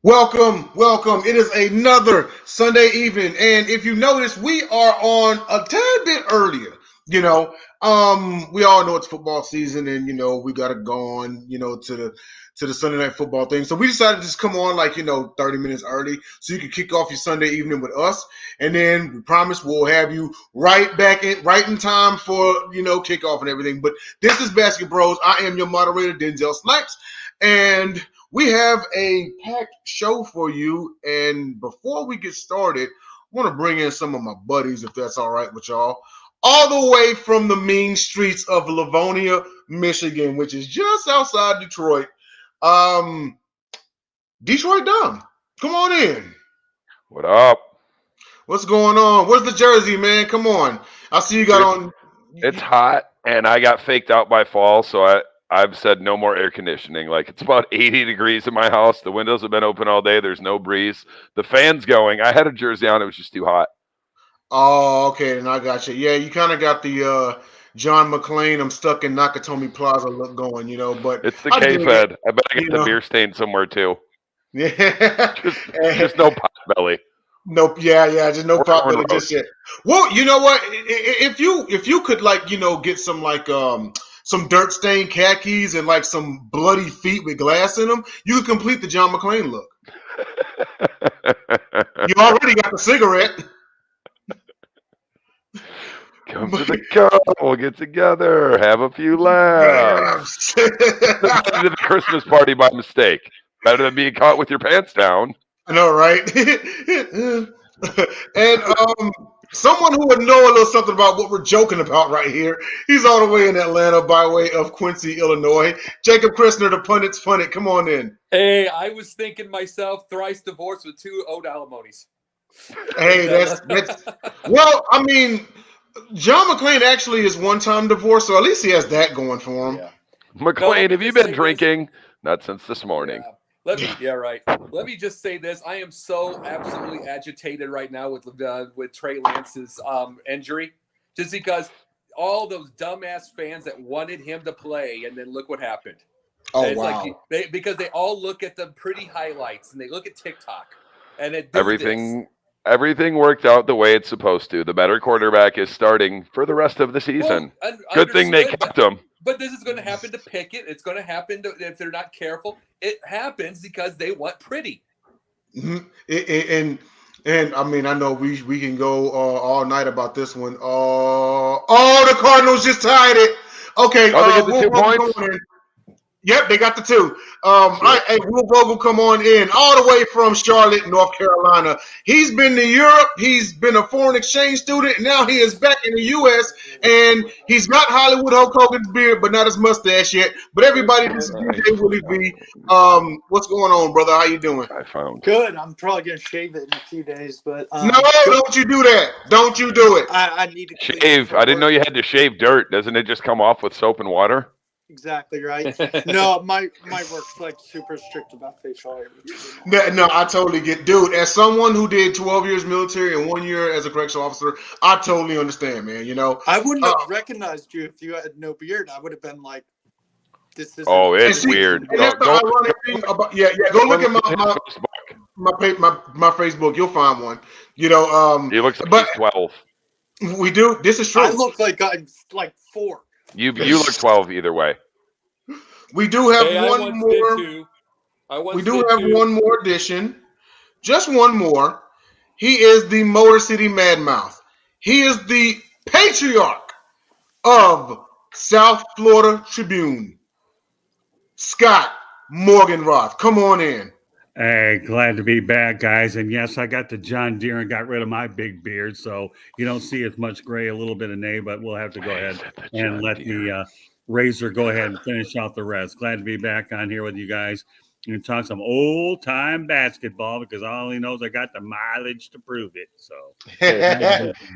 Welcome. It is another Sunday evening, and if you notice, we are on a tad bit earlier. We all know it's football season, and we got to go on, to the Sunday night football thing. So we decided to just come on 30 minutes early, so you can kick off your Sunday evening with us, and then we promise we'll have you right in time for kickoff and everything. But this is BasketBros. I am your moderator, Denzel Snipes, and we have a packed show for you, and before we get started, I want to bring in some of my buddies, if that's all right with y'all, all the way from the mean streets of Livonia, Michigan, which is just outside Detroit. Detroit Dumb, come on in. What up? What's going on? Where's the jersey, man? Come on. I see you got on. It's hot, and I got faked out by fall, so I've said no more air conditioning. It's about 80 degrees in my house. The windows have been open all day. There's no breeze. The fan's going. I had a jersey on. It was just too hot. Oh, okay. Then I got you. Yeah, you kind of got the John McClane, I'm stuck in Nakatomi Plaza look going, but it's the K-Fed. I bet I get the beer stain somewhere too. Yeah. just no pot belly. Nope. Yeah. Just no pot belly just yet. Well, you know what? If you could get some dirt stained khakis and some bloody feet with glass in them, you could complete the John McClane look. You already got the cigarette. Come to the co. We'll get together. Have a few laughs. To the Christmas party by mistake. Better than being caught with your pants down. I know, right? And someone who would know a little something about what we're joking about right here. He's all the way in Atlanta by way of Quincy, Illinois. Jacob Christner, the pundit's pundit. Come on in. Hey, I was thinking myself, thrice divorced with 2 owed alimonies. Hey, that's well, I mean, John McClane actually is one-time divorced, so at least he has that going for him. Yeah. McClane, have you been drinking? Not since this morning. Yeah. Right. Let me just say this. I am so absolutely agitated right now with Trey Lance's injury, just because all those dumbass fans that wanted him to play, and then look what happened. Oh, wow. Because they all look at the pretty highlights, and they look at TikTok, and Everything worked out the way it's supposed to. The better quarterback is starting for the rest of the season. Well, good thing they kept him. But this is going to happen to Pickett. It's going to happen if they're not careful. It happens because they want pretty. Mm-hmm. And I mean, I know we can go all night about this one. The Cardinals just tied it. Okay. They get the 2 points? Yep, they got the 2. Hey, Will Vogel, come on in, all the way from Charlotte, North Carolina. He's been to Europe. He's been a foreign exchange student, and now he is back in the U.S., and he's got Hollywood Hulk Hogan's beard, but not his mustache yet. But everybody, this is DJ Willie B. What's going on, brother? How you doing? Good. I'm probably going to shave it in a few days, but no, don't you do that. Don't you do it. I need to shave. I didn't know you had to shave dirt. Doesn't it just come off with soap and water? Exactly right. No, my work's super strict about facial hair. No, I totally get, dude. As someone who did 12 years military and 1 year as a correctional officer, I totally understand, man. I wouldn't have recognized you if you had no beard. I would have been like, "This is." Oh, it's weird. And that's the ironic thing about Go look at my Facebook. You'll find one. He looks like he's 12. We do. This is true. I look like I'm like 4. You look 12 either way. We do have one more. We do have one more addition. Just one more. He is the Motor City Madmouth. He is the patriarch of South Florida Tribune. Scott Morganroth. Come on in. Hey, glad to be back, guys. And yes, I got the John Deere and got rid of my big beard, so you don't see as much gray, a little bit of nay, but we'll have to go ahead and let the Razor go ahead and finish out the rest. Glad to be back on here with you guys and talk some old-time basketball because all he knows I got the mileage to prove it. So,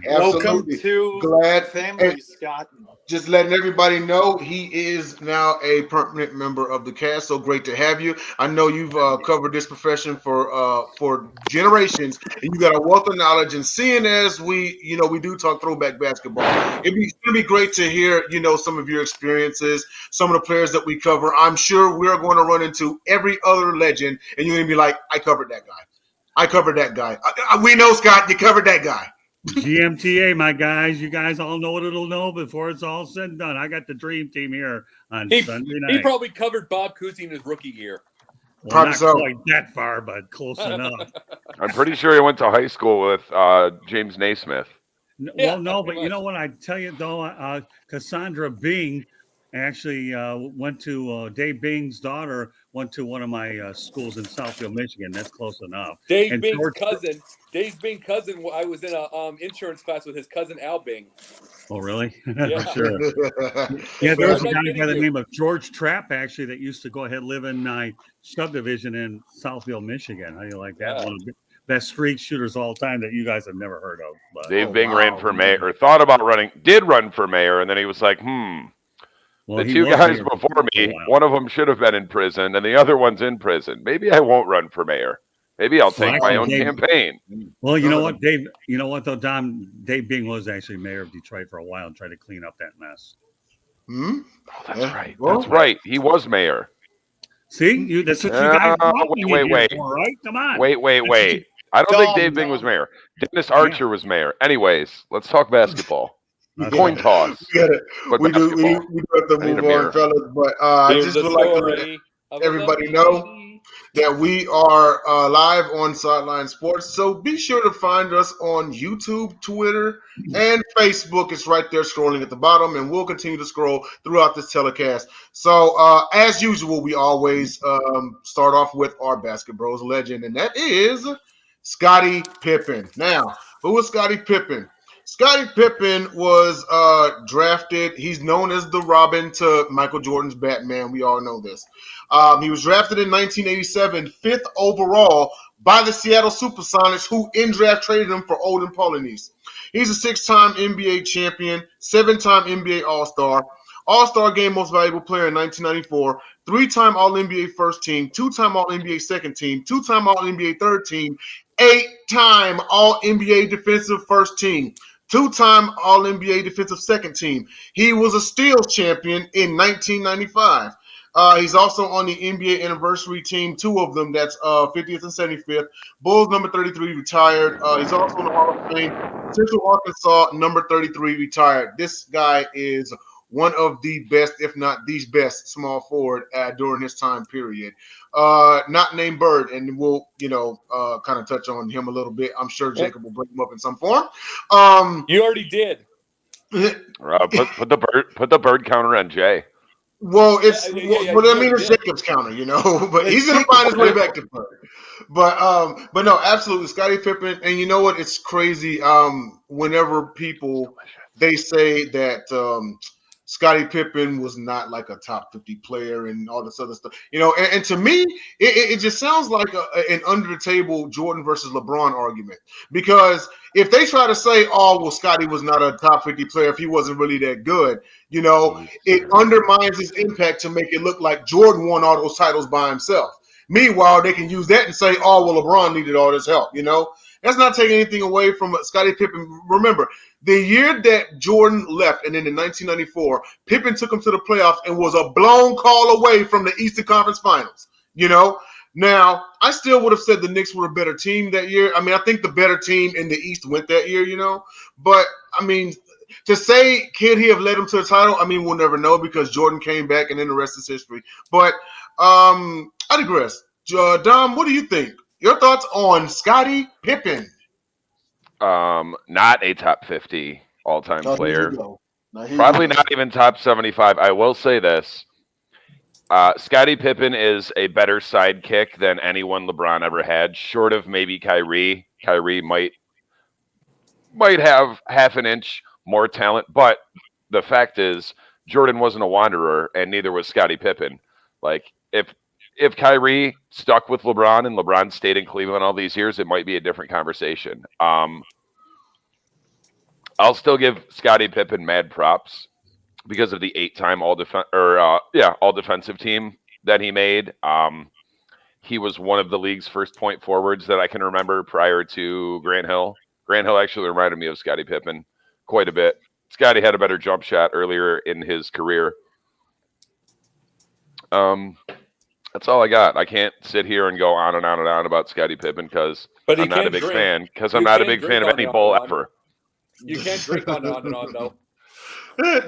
welcome to Glad family, Scott. Just letting everybody know he is now a permanent member of the cast. So great to have you. I know you've covered this profession for generations, and you got a wealth of knowledge. And seeing as we do talk throwback basketball, it'd be great to hear some of your experiences, some of the players that we cover. I'm sure we're going to run into every other legend, and you're going to be like, I covered that guy. I covered that guy. We know, Scott, you covered that guy. GMTA, my guys. You guys all know what it'll know before it's all said and done. I got the dream team here on Sunday night. He probably covered Bob Cousy in his rookie year. Well, Probably not so. quite that far, but close enough. I'm pretty sure he went to high school with James Naismith. Yeah, Well, no, but pretty you much. know what? I tell you, though, Cassandra Bing actually went to Dave Bing's daughter went to one of my schools in Southfield, Michigan. That's close enough. Dave And Bing's George- cousin. Dave Bing's cousin. I was in a insurance class with his cousin Al Bing. Oh, really? Yeah. Sure. Yeah, there was a I'm not guy kidding by the you. name of George Trapp, actually, that used to go ahead and live in my subdivision in Southfield, Michigan. How do you like that? Yeah. One of the best street shooters of all time that you guys have never heard of. But Dave Bing wow. ran for mayor, or thought about running, did run for mayor, and then he was like, well, the he two was guys mayor before for a me, while. one of them should have been in prison, and the other one's in prison. Maybe I won't run for mayor. Maybe I'll take my Well, own Dave- campaign. Well, you know what, Dave? You know what, though, Dom? Dave Bing was actually mayor of Detroit for a while and tried to clean up that mess. Hmm? Oh, that's Yeah. right. Well- That's right. He was mayor. See, that's what you guys want when wait, you're wait. here for, right? Come on. Wait. I don't think Dom, Dave Bing was Dom. mayor. Dennis Archer was mayor. Anyways, let's talk basketball. That's Coin right. toss. We got it. But We do. We basketball. have to I need move a mirror. on, fellas. But I Here's just the would like to let story of a everybody lucky know lady. that we are live on Sideline Sports. So be sure to find us on YouTube, Twitter, and Facebook. It's right there scrolling at the bottom, and we'll continue to scroll throughout this telecast. So as usual, we always start off with our BasketBros legend, and that is Scottie Pippen. Now, who is Scottie Pippen? Scottie Pippen was drafted. He's known as the Robin to Michael Jordan's Batman. We all know this. He was drafted in 1987, 5th overall by the Seattle Supersonics, who in draft traded him for Olden Polynice. He's a 6-time NBA champion, 7-time NBA All-Star, All-Star Game Most Valuable Player in 1994, 3-time All-NBA First Team, 2-time All-NBA Second Team, 2-time All-NBA Third Team, 8-time All-NBA Defensive First Team, 2-time All-NBA Defensive Second Team. He was a steals champion in 1995. He's also on the NBA anniversary team, 2 of them. That's 50th and 75th. Bulls number 33 retired. He's also in the Hall of Fame. Central Arkansas number 33 retired. This guy is one of the best, if not the best, small forward during his time period. Not named Bird, and we'll kind of touch on him a little bit. I'm sure Jacob will bring him up in some form. You already did. Put the bird counter on Jay. Well, it's Yeah, but I mean yeah. it's Jacob's counter, but he's gonna find his way back to Bird. But no, absolutely, Scottie Pippen, and you know what? It's crazy. Whenever people they say that Scottie Pippen was not like a top 50 player and all this other stuff, and to me, it just sounds like an under the table Jordan versus LeBron argument, because if they try to say, oh, well, Scottie was not a top 50 player if he wasn't really that good, it undermines his impact to make it look like Jordan won all those titles by himself. Meanwhile, they can use that and say, oh, well, LeBron needed all this help, That's not taking anything away from Scottie Pippen. Remember, the year that Jordan left, and then in 1994, Pippen took him to the playoffs and was a blown call away from the Eastern Conference Finals, Now, I still would have said the Knicks were a better team that year. I mean, I think the better team in the East went that year, But, I mean, to say, could he have led him to the title? I mean, we'll never know because Jordan came back and then the rest is history. But I digress. Dom, what do you think? Your thoughts on Scottie Pippen? Not a top 50 all-time Oh, player. here you go. Now, here Probably you go. not even top 75. I will say this. Scottie Pippen is a better sidekick than anyone LeBron ever had, short of maybe Kyrie. Kyrie might have half an inch more talent, but the fact is Jordan wasn't a wanderer, and neither was Scottie Pippen. Like, if Kyrie stuck with LeBron and LeBron stayed in Cleveland all these years, it might be a different conversation. I'll still give Scottie Pippen mad props because of the 8-time all defensive team that he made. He was one of the league's first point forwards that I can remember prior to Grant Hill. Grant Hill actually reminded me of Scottie Pippen quite a bit. Scottie had a better jump shot earlier in his career. That's all I got. I can't sit here and go on and on and on about Scottie Pippen because But you I'm not a can big drink. fan. Because You I'm not a can big drink fan of on any and bull on. ever. You can't drink on and on, though.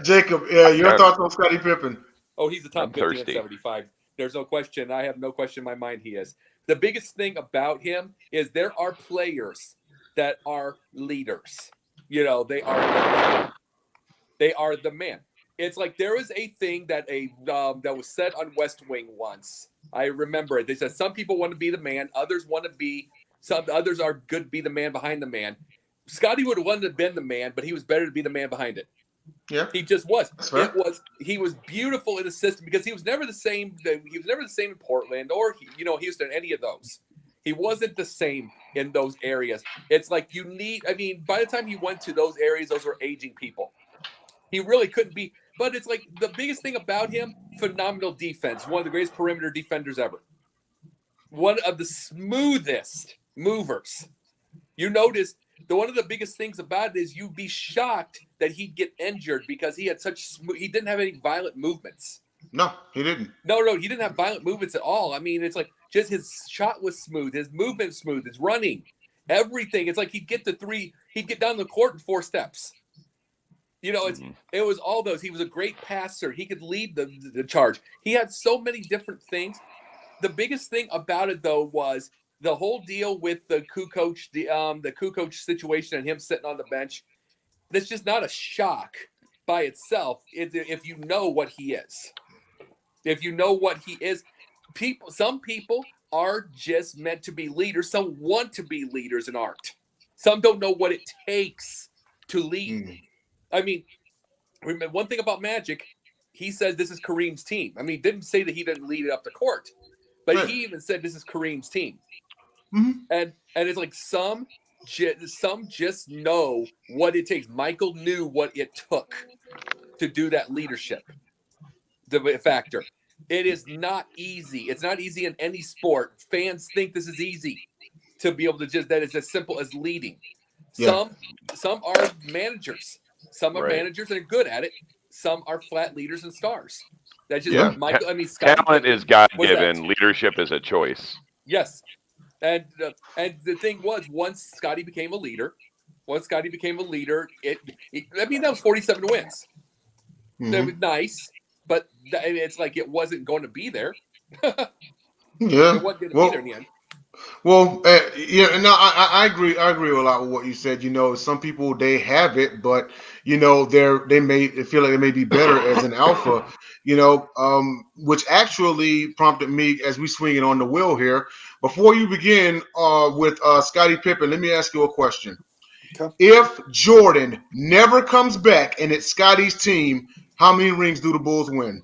Jacob, your thoughts on Scottie Pippen? Oh, he's the top I'm 50 and thirsty. 75. There's no question. I have no question in my mind he is. The biggest thing about him is there are players that are leaders. You know, they are the man. It's like there was a thing that that was said on West Wing once. I remember it. They said some people want to be the man, others want to be others are good to be the man behind the man. Scottie would have wanted to have been the man, but he was better to be the man behind it. Yeah, He just was. that's fair. He was beautiful in the system because he was never the same. He was never the same in Portland or Houston, any of those. He wasn't the same in those areas. It's like you need. I mean, by the time he went to those areas, those were aging people. He really couldn't be. But it's like the biggest thing about him: phenomenal defense. One of the greatest perimeter defenders ever. One of the smoothest movers. You notice. One of the biggest things about it is you'd be shocked that he'd get injured because he had he didn't have any violent movements. No, he didn't. No, he didn't have violent movements at all. I mean, it's like just his shot was smooth, his movement smooth, his running, everything. It's like he'd get down the court in 4 steps. You know, it was all those. He was a great passer. He could lead the charge. He had so many different things. The biggest thing about it, though, was the whole deal with the Kukoc situation and him sitting on the bench. That's just not a shock by itself if you know what he is. If you know what he is, some people are just meant to be leaders. Some want to be leaders in art. Some don't know what it takes to lead. I mean, remember one thing about Magic, he says this is Kareem's team. I mean, he didn't say that he didn't lead it up the court, but he even said this is Kareem's team. Mm-hmm. And it's like some just know what it takes. Michael knew what it took to do that leadership factor. It is not easy. It's not easy in any sport. Fans think this is easy to be able to that it's as simple as leading. Yeah. Some are managers. Some are Right. managers and are good at it. Some are flat leaders and stars. That's just Michael. I mean, talent is God-given. Leadership is a choice. Yes. And the thing was, once Scottie became a leader, that was 47 wins. Mm-hmm. That was nice, but it's like it wasn't going to be there. Yeah. It wasn't going to be there in the end. Well, I agree. I agree a lot with what you said. You know, some people they have it, but you know, they may feel like they may be better as an alpha. You know, which actually prompted me as we swing it on the wheel here. Before you begin with Scottie Pippen, let me ask you a question. Okay. If Jordan never comes back and it's Scottie's team, how many rings do the Bulls win?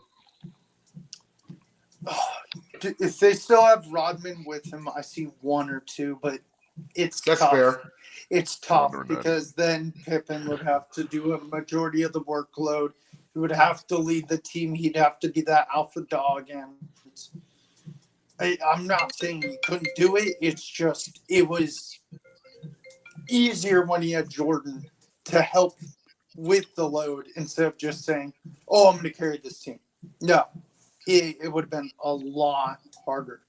If they still have Rodman with him, I see 1 or 2, but that's tough. Fair. It's tough because then Pippen would have to do a majority of the workload. He would have to lead the team. He'd have to be that alpha dog. And I'm not saying he couldn't do it. It's just it was easier when he had Jordan to help with the load instead of just saying, "Oh, I'm going to carry this team." No. It would have been a lot harder.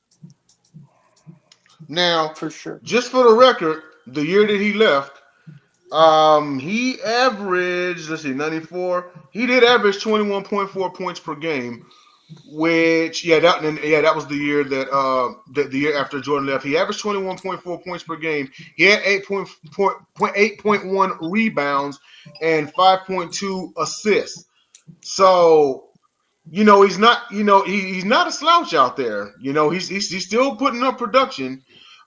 Now, for sure. Just for the record, the year that he left, he averaged, 94. He did average 21.4 points per game, which that was the year that the year after Jordan left. He averaged 21.4 points per game. He had 8.1 rebounds and 5.2 assists. So, you know, he's not a slouch out there. You know, he's still putting up production.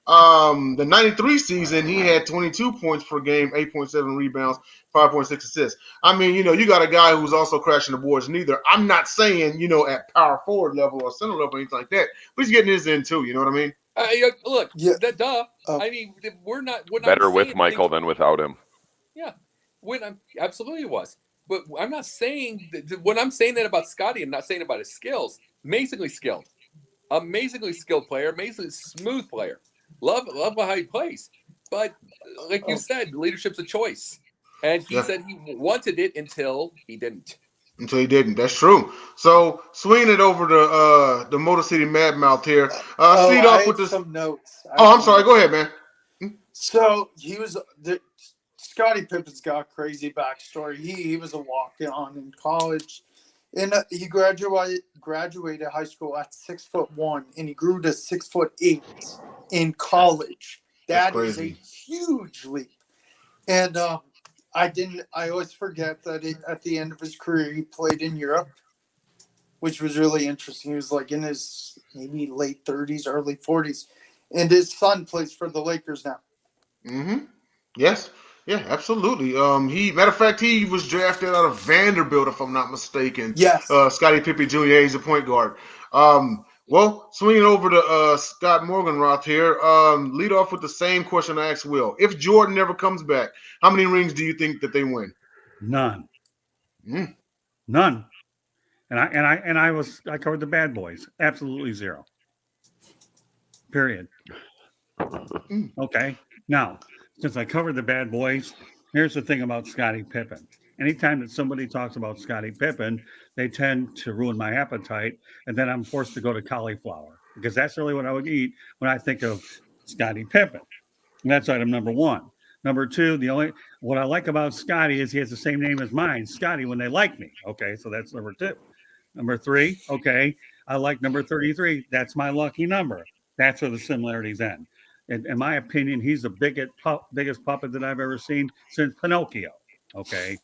The 93 season, he had 22 points per game, 8.7 rebounds, 5.6 assists. I mean, you know, you got a guy who's also crashing the boards neither. I'm not saying, you know, at power forward level or center level or anything like that, but he's getting his in too. You know what I mean? Look, duh. I mean, we're not better with Michael than without him. Yeah, absolutely it was. But I'm not saying when I'm saying that about Scottie, I'm not saying about his skills. Amazingly skilled player, amazingly smooth player. Love how he plays. But like you said, leadership's a choice, and he said he wanted it until he didn't. Until he didn't. That's true. So swinging it over to the Motor City Mad Mouth here. Lead off with this. Some notes. I'm sorry. Go ahead, man. So he was Scottie Pippen's got a crazy backstory. He was a walk-on in college, and he graduated high school at 6'1", and he grew to 6'8" in college. That is a huge leap. And I always forget that at the end of his career, he played in Europe, which was really interesting. He was like in his maybe late 30s, early 40s. And his son plays for the Lakers now. Mm-hmm. Yes. Yeah, absolutely. Matter of fact, he was drafted out of Vanderbilt, if I'm not mistaken. Yes. Scottie Pippen Jr. He's a point guard. Well, swinging over to Scott Morganroth here. Lead off with the same question I asked Will. If Jordan never comes back, how many rings do you think that they win? None. None. And I covered the bad boys. Absolutely zero. Period. Okay. Now, since I covered the bad boys, here's the thing about Scottie Pippen. Anytime that somebody talks about Scottie Pippen, they tend to ruin my appetite, and then I'm forced to go to cauliflower because that's really what I would eat when I think of Scottie Pippen. And that's item number one. Number two, what I like about Scottie is he has the same name as mine, Scottie, when they like me. Okay, so that's number two. Number three, okay, I like number 33. That's my lucky number. That's where the similarities end. In my opinion, he's the biggest puppet that I've ever seen since Pinocchio. Okay,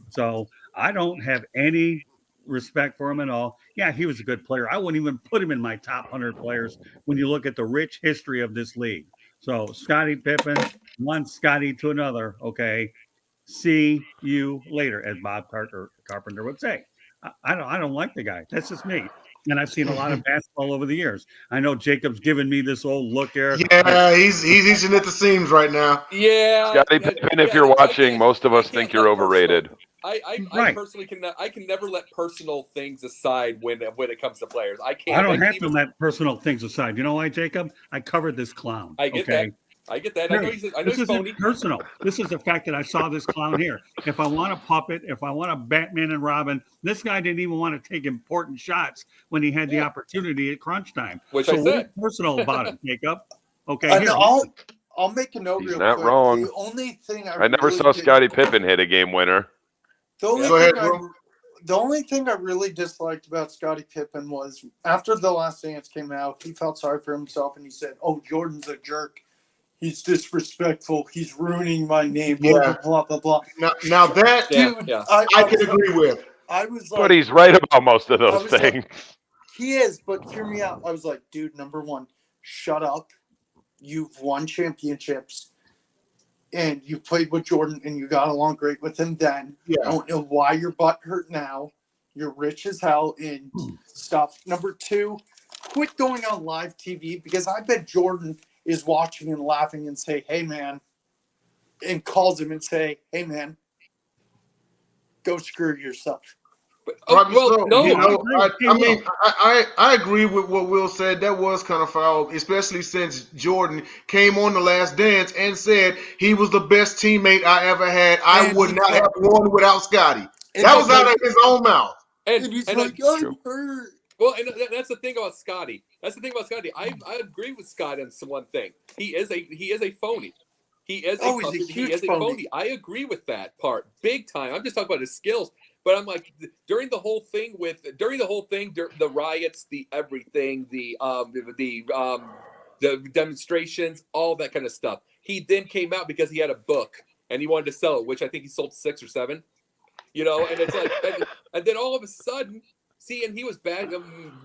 so I don't have any respect for him at all. Yeah, he was a good player. I wouldn't even put him in my top 100 players when you look at the rich history of this league. So Scottie Pippen, one Scottie to another. Okay, see you later, as Bob Carpenter would say. I don't like the guy. That's just me. And I've seen a lot of basketball over the years. I know Jacob's given me this old look here. Yeah, he's itching at the seams right now. Yeah, Scottie Pippen, if you're watching, most of us think you're overrated. I personally can never let personal things aside when it comes to players. I can't. I don't have to let personal things aside. You know why, Jacob? I covered this clown. I get that. I get that. I know he's phony. Personal. This is the fact that I saw this clown here. If I want a puppet, if I want a Batman and Robin, this guy didn't even want to take important shots when he had the opportunity at crunch time. Which so I said. What's personal about it, Jacob? Okay. I'll make a note. He's real not quick. wrong. The only thing I never saw Scottie Pippen hit a game winner. The only thing I really disliked about Scottie Pippen was after The Last Dance came out, he felt sorry for himself and he said, "Oh, Jordan's a jerk. He's disrespectful. He's ruining my name." Blah blah blah blah. Now that dude, I can agree with. I was like, but he's right about most of those things. Like, he is, but hear me out. I was like, dude, number one, shut up. You've won championships, and you played with Jordan, and you got along great with him then. Yeah. I don't know why your butt hurt now. You're rich as hell and stuff. Number two, quit going on live TV because I bet Jordan is watching and laughing and say, "Hey, man," and calls him and say, "Hey, man, go screw yourself." But, I agree with what Will said. That was kind of foul, especially since Jordan came on The Last Dance and said he was the best teammate I ever had. I would not have won without Scottie. That was out of his own mouth. And he's like, "I'm hurt." Well, and that's the thing about Scottie. I agree with Scott on one thing. He is a phony. He is a phony. I agree with that part, big time. I'm just talking about his skills. But I'm like, during the whole thing, the riots, the everything, the demonstrations, all that kind of stuff. He then came out because he had a book and he wanted to sell it, which I think he sold 6 or 7. You know, and it's like, and then all of a sudden, and he was bad.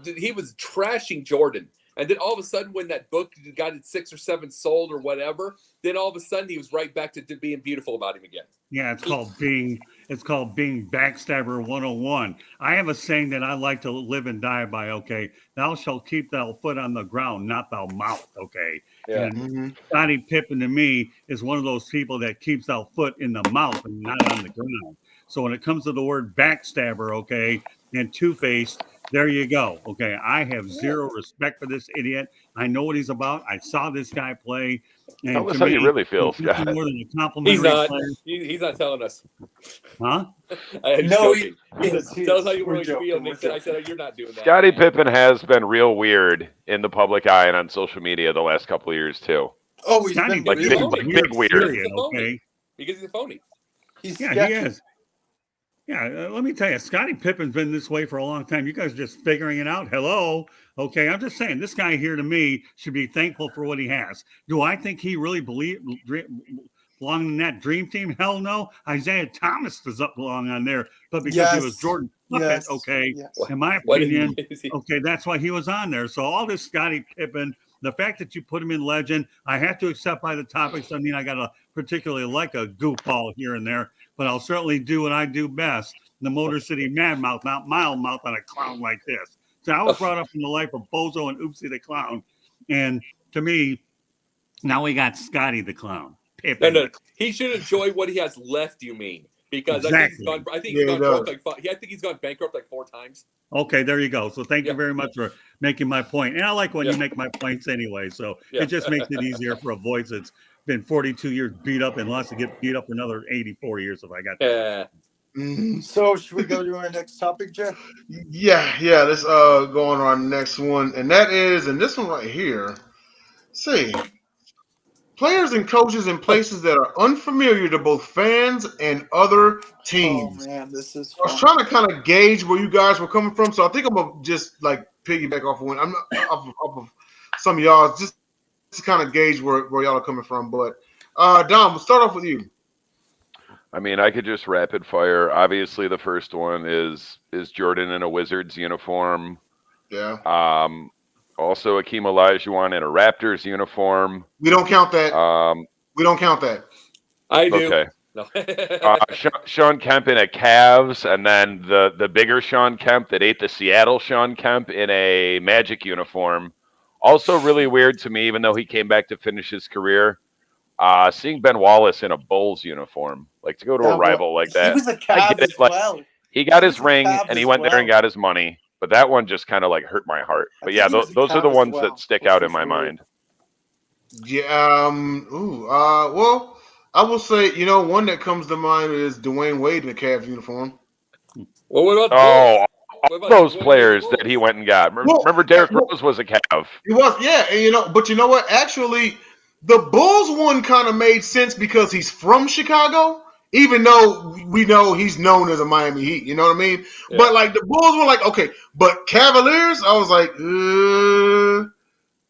He was trashing Jordan. And then all of a sudden, when that book got its 6 or 7 sold or whatever, then all of a sudden he was right back to being beautiful about him again. Yeah, it's called being backstabber 101. I have a saying that I like to live and die by. Okay, thou shalt keep thy foot on the ground, not thy mouth. Okay, yeah. And Scottie Pippen to me is one of those people that keeps thy foot in the mouth and not on the ground. So when it comes to the word backstabber, okay, and two-faced, there you go. Okay, I have zero respect for this idiot. I know what he's about. I saw this guy play. And Tell us to how me, you really feel, he's nothing Scott. more than a He's complimentary not. player. He's not telling us. Huh? He's No, joking. He is. said, tell us how you We're really joking, feel. we're Nick said, I joking. said, you're not doing that. Scottie Pippen has been real weird in the public eye and on social media the last couple of years too. Oh, he's Scotty been Like He's big, a really, phony. like big weird. Period, He's a phony. okay? Because he's a phony. he's Yeah, sketchy. he is. Yeah, let me tell you, Scottie Pippen's been this way for a long time. You guys are just figuring it out. Hello. Okay, I'm just saying, this guy here to me should be thankful for what he has. Do I think he really belonged in that dream team? Hell no. Isaiah Thomas does up belong on there, but because he was Jordan Puckett, Yes. okay, Yes. in my What opinion, is he? okay, that's why he was on there. So all this Scottie Pippen, the fact that you put him in legend, I have to accept by the topics. I mean, I got to particularly like a goofball here and there, but I'll certainly do what I do best. The Motor City Mad Mouth, not mild mouth on a clown like this. So I was brought up in the life of Bozo and Oopsie the Clown. And to me, now we got Scotty the Clown. Pippen. No. He should enjoy what he has left, you mean? Because Exactly. I think he's gone broke like 5. I think he's gone bankrupt like 4 times. Okay, there you go. So thank you Yeah. very much for making my point. And I like when Yeah. you make my points anyway. So Yeah. it just makes it easier for a voice that's been 42 years beat up and wants to get beat up for another 84 years if I got that. So should we go to our next topic, Jeff? Yeah. Let's go on our next one, and that is, and this one right here. See, players and coaches in places that are unfamiliar to both fans and other teams. Oh man, this is I was fun. trying to kind of gauge where you guys were coming from, so I think I'm gonna just like piggyback off of one. I'm not off of some of y'all just to kind of gauge where y'all are coming from. But Dom, we'll start off with you. I mean, I could just rapid fire. Obviously, the first one is Jordan in a Wizards uniform. Yeah. Also, Akeem Olajuwon in a Raptors uniform. We don't count that. We don't count that. I do. Okay. No. Sean Kemp in a Cavs, and then the bigger Sean Kemp that ate the Seattle Sean Kemp in a Magic uniform. Also really weird to me, even though he came back to finish his career. Seeing Ben Wallace in a Bulls uniform, like to go to a rival like that. He was a I Cavs get it, as like, well. He got He his was a ring Cavs and he as went there and well. got his money, but that one just kind of like hurt my heart. I But think yeah, he was a those are the Cavs as ones well, that stick which out in is my weird. mind. Yeah. Well, I will say, one that comes to mind is Dwayne Wade in the Cavs uniform. Well, what about the Oh, Bulls? What all about those Dwayne Wade players and the that he Bulls? went and got. Well, Remember Derrick well, Rose was a Cav. It was, yeah, and but you know what? Actually, the Bulls one kind of made sense because he's from Chicago, even though we know he's known as a Miami Heat. You know what I mean? Yeah. But like the Bulls were like, okay, but Cavaliers, I was like, I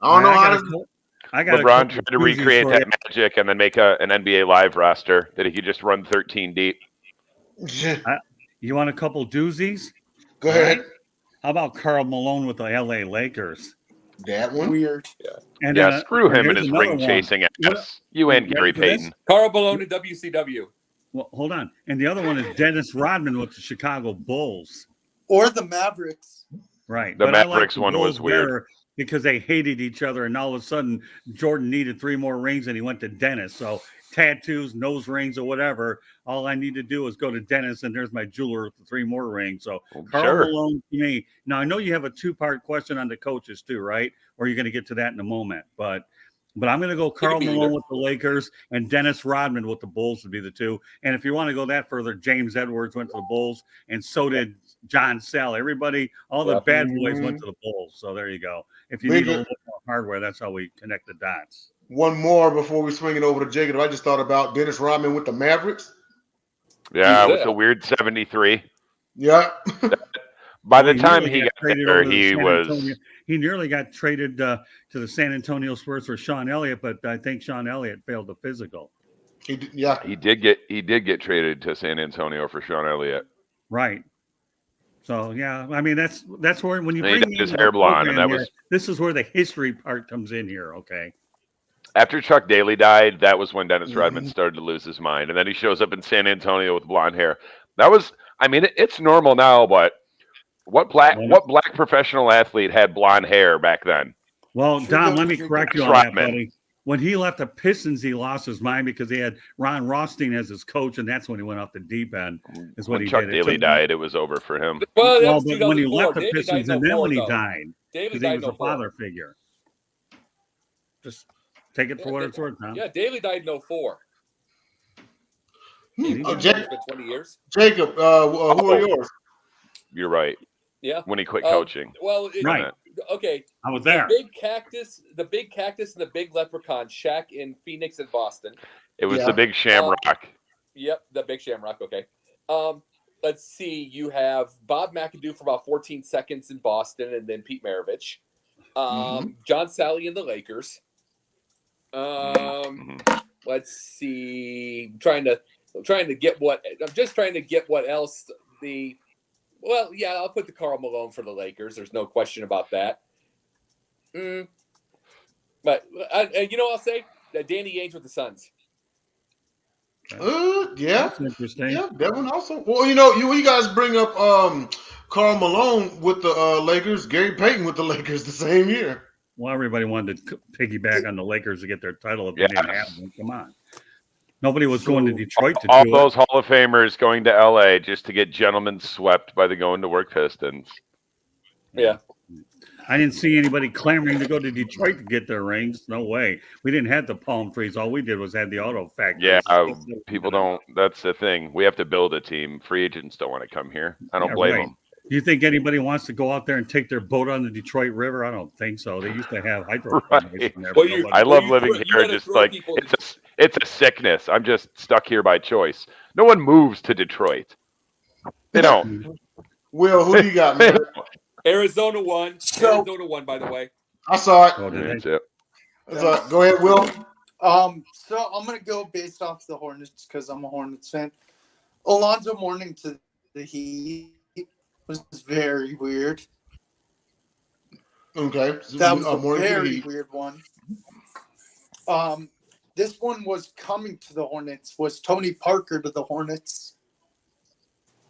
don't know how to. I got LeBron tried to recreate that magic and then make an NBA Live roster that he could just run 13 deep. You want a couple doozies? Go ahead. How about Karl Malone with the LA Lakers? That one. Weird. And Yeah, then, screw him and here's his another ring one. chasing What- ass. You and you Gary ready for this? Payton. Carl Malone in WCW. Well, hold on. And the other one is Dennis Rodman with the Chicago Bulls. Or the Mavericks. Right. The But I like Mavericks the one was Bulls weird. better because they hated each other, and all of a sudden Jordan needed 3 more rings and he went to Dennis. So tattoos, nose rings, or whatever. All I need to do is go to Dennis and there's my jeweler with the 3 more rings. So Karl Sure. Malone to me. Now I know you have a 2-part question on the coaches too, right? Or you're going to get to that in a moment. But I'm going to go Karl be Malone either. with the Lakers and Dennis Rodman with the Bulls would be the 2. And if you want to go that further, James Edwards went to the Bulls, and so did John Sell. Everybody, all the Yep. bad boys went to the Bulls. So there you go. If you need a little bit more hardware, that's how we connect the dots. One more before we swing it over to Jacob. I just thought about Dennis Rodman with the Mavericks. Yeah, He's with the weird 73. Yeah. By the Well, time nearly he got traded there, over to he San was. Antonio. He nearly got traded to the San Antonio Spurs for Sean Elliott, but I think Sean Elliott failed the physical. He did get traded to San Antonio for Sean Elliott. Right. So yeah, I mean that's where when you And he bring dyed his in hair the blonde, and program that here, was this is where the history part comes in here. Okay. after Chuck Daly died. That was when Dennis Rodman Mhm. started to lose his mind, and then he shows up in San Antonio with blonde hair. That was, I mean, it's normal now, but what black professional athlete had blonde hair back then? Well, Sure Dom, goes let me to correct you on Rodman. that, buddy. When he left the Pistons, he lost his mind because he had Ron Rothstein as his coach, and that's when he went off the deep end. Is what When he Chuck did. Daly died, it was over for him. Well, that Well, was but when he 2004. left the Daly died Pistons, in and then 04, when he though. died, Daly because died he in was a 04. father figure. Just Take it for what it's worth, Tom. Yeah, Daly died in 04. Jacob, It's been 20 years. Jacob, who are yours? You're right. Yeah. When he quit coaching. Well, Right. Okay. I was there. The big cactus, and the big leprechaun. Shaq in Phoenix and Boston. It was the big shamrock. Yep, the big shamrock. Okay. Let's see. You have Bob McAdoo for about 14 seconds in Boston, and then Pete Maravich. John Sally in the Lakers. Let's see. I'm just trying to get what else I'll put the Karl Malone for the Lakers. There's no question about that. But I'll say that Danny Ainge with the Suns. Yeah, That's interesting. yeah, that one also. Well, you guys bring up Karl Malone with the Lakers, Gary Payton with the Lakers the same year. Well, everybody wanted to piggyback on the Lakers to get their title if they didn't have them. Come on. Nobody was going to Detroit to all do those it. Hall of Famers going to LA just to get gentlemen swept by the going to work Pistons. Yeah. I didn't see anybody clamoring to go to Detroit to get their rings. No way. We didn't have the palm trees. All we did was have the auto factory. Yeah, people don't. That's the thing. We have to build a team. Free agents don't want to come here. I don't blame them. Do you think anybody wants to go out there and take their boat on the Detroit River? I don't think so. They used to have hydroplanes from there. I love living here. Just like it's a sickness. I'm just stuck here by choice. No one moves to Detroit. They don't. Will, who do you got, man? Arizona won. Arizona won, by the way. I saw it. Oh, did they? Go ahead, Will. So I'm gonna go based off the Hornets because I'm a Hornets fan. Alonzo Mourning to the Heat was very weird. Okay, that was a very weird one. This one was coming to the Hornets. Was Tony Parker to the Hornets?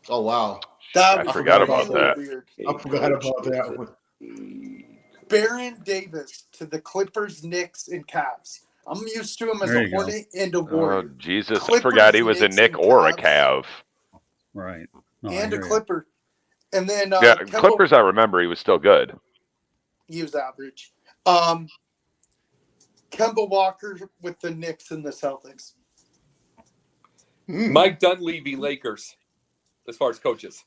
Oh wow, I forgot about that. Weird. I forgot about that one. Baron Davis to the Clippers, Knicks, and Cavs. I'm used to him as a Hornet and a Warrior. Oh, Jesus, Clippers, I forgot he was a Knick or a Cav. Right. No, and a Clipper. And then Clippers, I remember he was still good. He was average. Kemba Walker with the Knicks and the Celtics. Mike Dunleavy, Lakers, as far as coaches.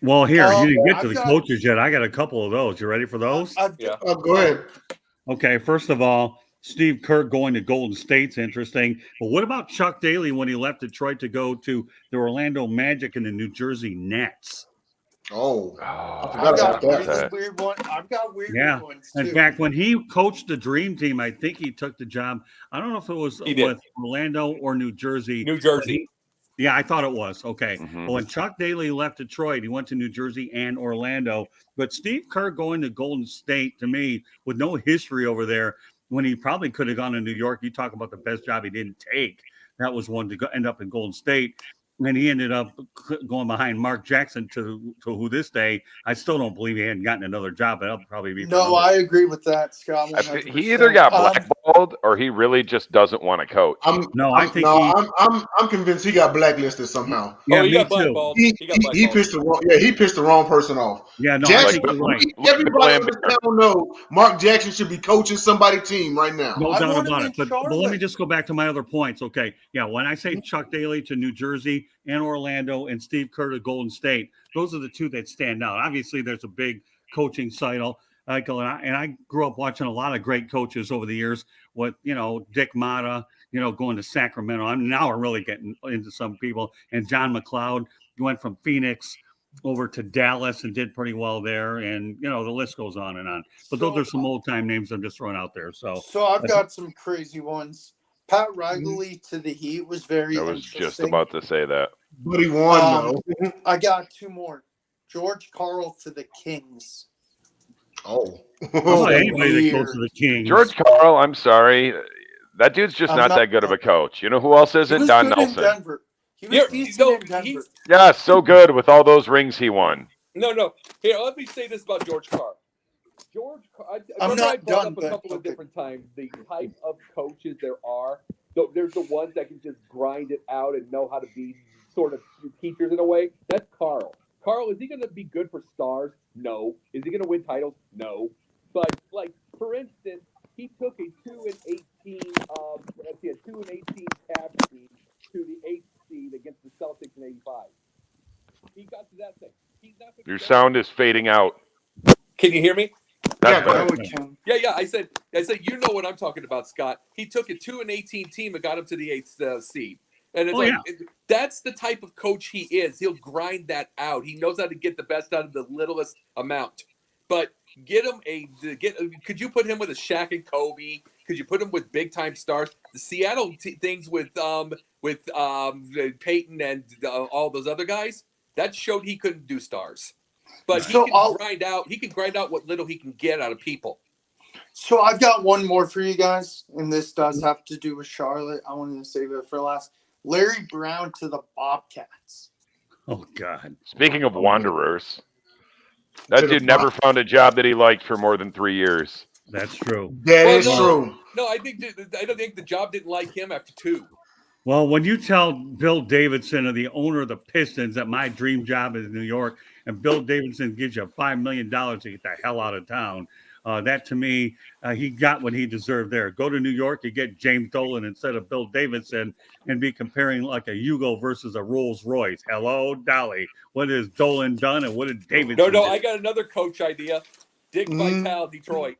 Well, here, you didn't get to the coaches yet. I got a couple of those. You ready for those? Go ahead. Okay, first of all, Steve Kerr going to Golden State's interesting. But what about Chuck Daly when he left Detroit to go to the Orlando Magic and the New Jersey Nets? Oh, I've got really weird one. I've got weird ones too. In fact, when he coached the Dream Team, I think he took the job. I don't know if it was with Orlando or New Jersey. New Jersey. Yeah, I thought it was. Okay. Mm-hmm. Well, when Chuck Daly left Detroit, he went to New Jersey and Orlando. But Steve Kerr going to Golden State, to me, with no history over there, when he probably could have gone to New York, you talk about the best job he didn't take. That was one to end up in Golden State. And he ended up going behind Mark Jackson to who this day, I still don't believe he hadn't gotten another job. But that'll probably be. No, I agree with that, Scott. 100%. He either got blackballed or he really just doesn't want to coach. I'm convinced he got blacklisted somehow. Yeah, he me got too. blackballed. He pissed the wrong person off. Yeah, no, Jackson, right. Everybody on this panel know Mark Jackson should be coaching somebody's team right now. No doubt about it. But let me just go back to my other points. Okay. Yeah, when I say Chuck Daly to New Jersey and Orlando and Steve Kerr to Golden State, those are the two that stand out. Obviously, there's a big coaching cycle. And I grew up watching a lot of great coaches over the years with, Dick Motta, going to Sacramento. Now we're really getting into some people. And John McLeod went from Phoenix over to Dallas and did pretty well there. And, the list goes on and on. But those are some old-time names I'm just throwing out there. So I've got some crazy ones. Pat Riley to the Heat was very I was just about to say that. But he won, though. I got two more. George Karl to the Kings. Oh. Anybody that goes to the Kings. George Karl, I'm sorry. That dude's just not that good of a coach. You know who else isn't? Don Nelson. He was decent in Denver. Yeah, so good with all those rings he won. No. Here, let me say this about George Karl. I brought up a couple of different times the type of coaches there are. So there's the ones that can just grind it out and know how to be sort of teachers in a way. That's Karl. Karl, is he going to be good for stars? No. Is he going to win titles? No. But, for instance, he took a 2-18 tap seed to the 8th seed against the Celtics in '85. He got to that thing. He's not Your sound is fading out. Can you hear me? That's Yeah, better. Yeah. I said, you know what I'm talking about, Scott. He took a 2-18 team and got him to the 8th seed. And it's that's the type of coach he is. He'll grind that out. He knows how to get the best out of the littlest amount. But could you put him with a Shaq and Kobe? Could you put him with big time stars? The Seattle things with Peyton and all those other guys, that showed he couldn't do stars. But he can grind out. He can grind out what little he can get out of people. So I've got one more for you guys, and this does have to do with Charlotte. I wanted to save it for last. Larry Brown to the Bobcats. Oh God! Speaking of wanderers, that dude never found a job that he liked for more than 3 years. That's true. That is true. No, I don't think the job didn't like him after 2. Well, when you tell Bill Davidson, or the owner of the Pistons, that my dream job is New York, and Bill Davidson gives you $5 million to get the hell out of town, that to me, he got what he deserved there. Go to New York, you get James Dolan instead of Bill Davidson, and be comparing like a Yugo versus a Rolls Royce. Hello, Dolly. What has Dolan done, and what did Davidson No, do? I got another coach idea. Dick Vitale, Detroit.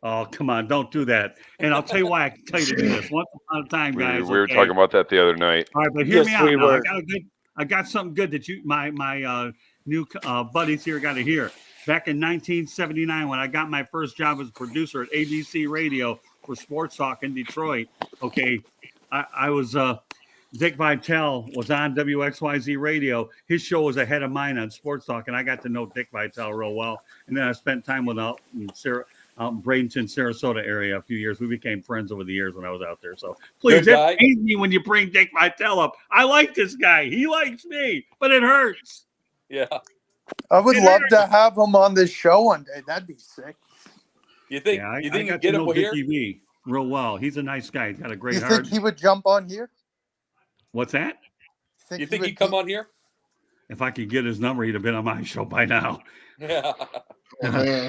Oh, come on, don't do that. And I'll tell you why I can tell you to do this. Once upon a time, guys. We were talking about that the other night. All right, but hear me out now. I got something good that my new buddies here got to hear. Back in 1979, when I got my first job as a producer at ABC Radio for Sports Talk in Detroit, okay, I was Dick Vitale was on WXYZ Radio. His show was ahead of mine on Sports Talk, and I got to know Dick Vitale real well. And then I spent time with Bradenton, Sarasota area a few years. We became friends over the years when I was out there. So please, it pains me when you bring Dick Vitale up. I like this guy. He likes me, but it hurts. Yeah. I would love to have him on this show one day. That'd be sick. You think? Yeah, you think I you get him here? TV real well. He's a nice guy. He's got a great heart. You think he would jump on here? What's that? You think he'd come on here? If I could get his number, he'd have been on my show by now. Yeah.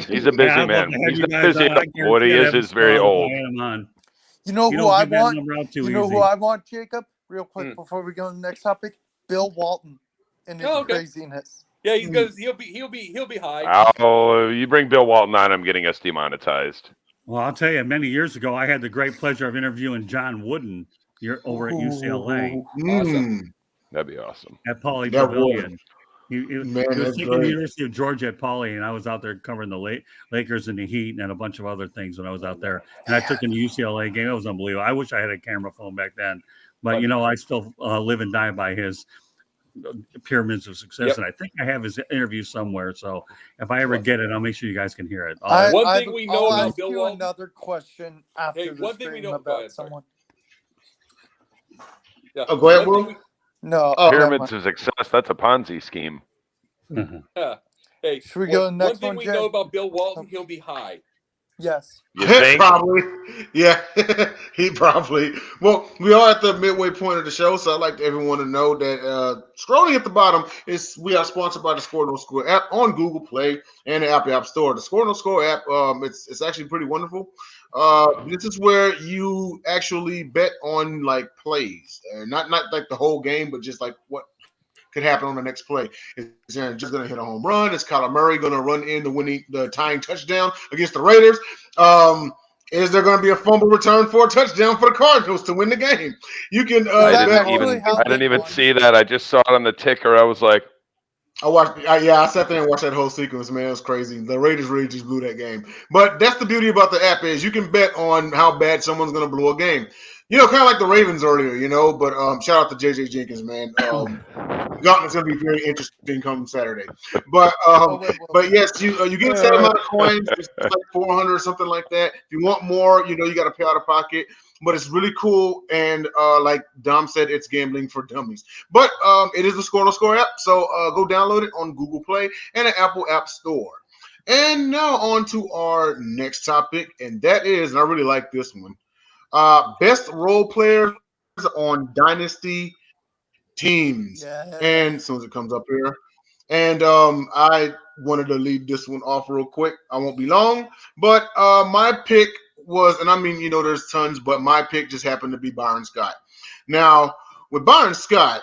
He's a busy man. He's not busy. What he is very old. You know who I want? You know who I want, Jacob? Real quick before we go to the next topic, Bill Walton and his craziness. Yeah, he's good. He'll be high. Oh, you bring Bill Walton on, I'm getting us demonetized. Well, I'll tell you, many years ago, I had the great pleasure of interviewing John Wooden over at UCLA. Awesome. That'd be awesome. At Pauley Pavilion. He was thinking the University of Georgia at Pauley, and I was out there covering the Lakers and the Heat and a bunch of other things when I was out there. And I took him to UCLA game. It was unbelievable. I wish I had a camera phone back then. But, I still live and die by his pyramids of success. And I think I have his interview somewhere. So if I ever get it, I'll make sure you guys can hear it. One thing we know about Bill Walton. Another question after the stream about someone. Yeah. Oh, go ahead, Will. No. Pyramids of success. That's a Ponzi scheme. Yeah. Hey, should we go to the next one? One thing we know about Bill Walton, he'll be high. Yes. You think? Probably. Yeah, he probably. Well, we are at the midway point of the show, so I'd like everyone to know that scrolling at the bottom we are sponsored by the Score No Score app on Google Play and the Apple App Store. The Score No Score app, it's actually pretty wonderful. This is where you actually bet on like plays, not like the whole game, but just like what could happen on the next play. Is Aaron just going to hit a home run? Is Kyler Murray going to run in the tying touchdown against the Raiders? Is there going to be a fumble return for a touchdown for the Cardinals to win the game? You can. I didn't even see that. I just saw it on the ticker. I was like, I sat there and watched that whole sequence, man. It was crazy. The Raiders really just blew that game. But that's the beauty about the app is you can bet on how bad someone's going to blow a game. Kind of like the Ravens earlier, but shout out to JJ Jenkins, man. Gauntlet's going to be very interesting come Saturday. But yes, you get a set amount of coins. It's like 400 or something like that. If you want more, you got to pay out of pocket. But it's really cool, and like Dom said, it's gambling for dummies. But it is the Score No Score app, so go download it on Google Play and the Apple App Store. And now on to our next topic, and that is, and I really like this one, best role players on Dynasty teams. Yeah. And as soon as it comes up here, and I wanted to lead this one off real quick. I won't be long, but my pick was, and I mean, there's tons, but my pick just happened to be Byron Scott. Now, with Byron Scott,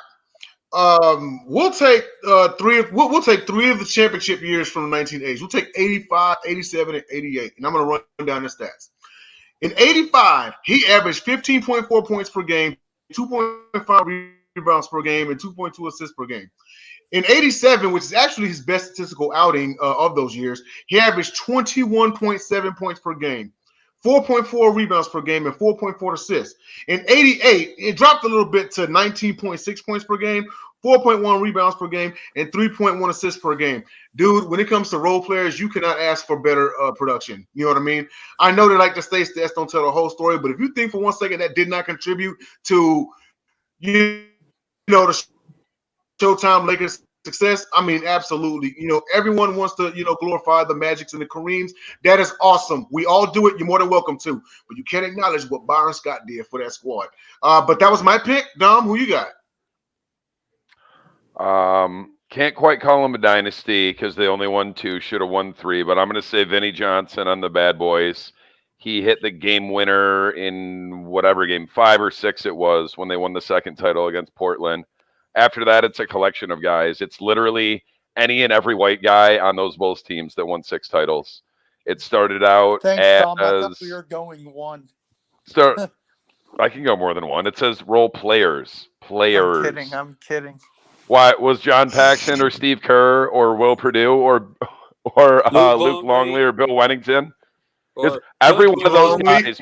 we'll take we'll take three of the championship years from the 1980s. We'll take 85, 87, and 88, and I'm going to run down the stats. In 85, he averaged 15.4 points per game, 2.5 rebounds per game, and 2.2 assists per game. In 87, which is actually his best statistical outing of those years, he averaged 21.7 points per game, 4.4 rebounds per game, and 4.4 assists. In 88, it dropped a little bit to 19.6 points per game, 4.1 rebounds per game, and 3.1 assists per game. Dude, when it comes to role players, you cannot ask for better production. You know what I mean? I know they like to say stats don't tell the whole story, but if you think for 1 second that did not contribute to, the Showtime Lakers success, I mean, absolutely. Everyone wants to, glorify the Magics and the Kareems. That is awesome. We all do it. You're more than welcome to. But you can't acknowledge what Byron Scott did for that squad. But that was my pick. Dom, who you got? Can't quite call them a dynasty because they only won 2, should have won 3. But I'm going to say Vinnie Johnson on the Bad Boys. He hit the game winner in whatever game, 5 or 6 it was, when they won the second title against Portland. After that, it's a collection of guys. It's literally any and every white guy on those Bulls teams that won 6 titles. It started out Thanks, Tom. I thought we were going 1. I can go more than 1. It says role players. I'm kidding. Why was John Paxson or Steve Kerr or Will Perdue or Luke Longley or Bill Wennington? Every one of those guys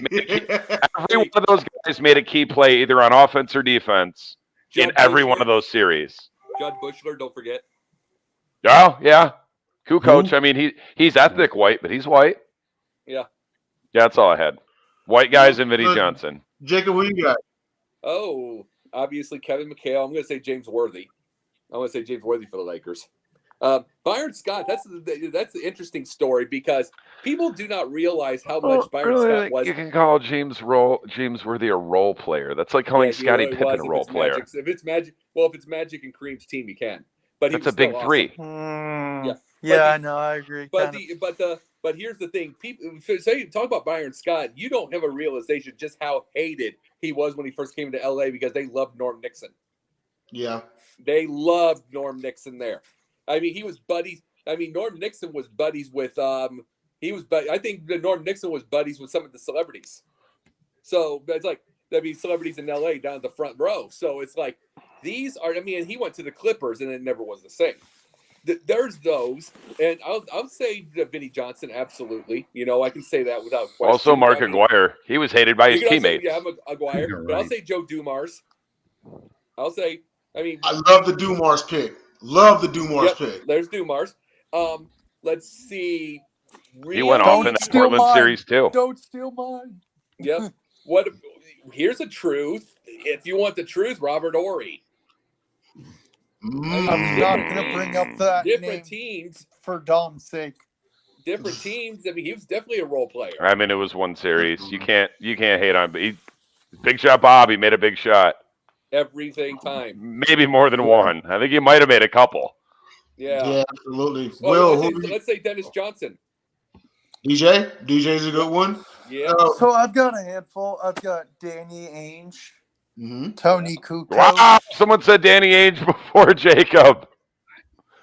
made a key play either on offense or defense in every one of those series. Judd Bushler, don't forget. Oh, yeah. Cool coach. I mean, he's ethnic white, but he's white. Yeah. Yeah, that's all I had. White guys and Vinnie Johnson. Jacob, who you got? Oh, obviously Kevin McHale. I'm going to say James Worthy. I want to say James Worthy for the Lakers. Byron Scott, that's the interesting story because people do not realize how much Byron Scott was. You can call James Worthy a role player. That's like calling Scottie Pippen a role player. If it's Magic and Kareem's team, you can. But that's a big awesome. 3. I know, I agree. But here's the thing: people say talk about Byron Scott. You don't have a realization just how hated he was when he first came to LA because they loved Norm Nixon. Yeah, they loved Norm Nixon there. I mean, he was buddies. I mean, Norm Nixon was buddies with I think Norm Nixon was buddies with some of the celebrities. So it's like celebrities in LA down at the front row. So it's like these are. I mean, he went to the Clippers and it never was the same. There's those, and I'll say Vinnie Johnson absolutely. I can say that without question. Also, Mark Aguirre. He was hated by his teammates. Aguirre. Right. But I'll say Joe Dumars. I love the Dumars pick. Pick. There's Dumars. Let's see. He went off in that Portland series too. Don't steal mine. Yep. Here's the truth. If you want the truth, Robert Horry. I'm not going to bring up that different teams for Dom's sake. Different teams. I mean, he was definitely a role player. I mean, it was one series. You can't hate on. Big shot, Bob. He made a big shot. Everything time. Maybe more than one. I think he might have made a couple. Yeah, absolutely. Well, let's say Dennis Johnson. DJ's a good one. Yeah. So I've got a handful. I've got Danny Ainge, Tony Kukoc. Wow, someone said Danny Ainge before Jacob.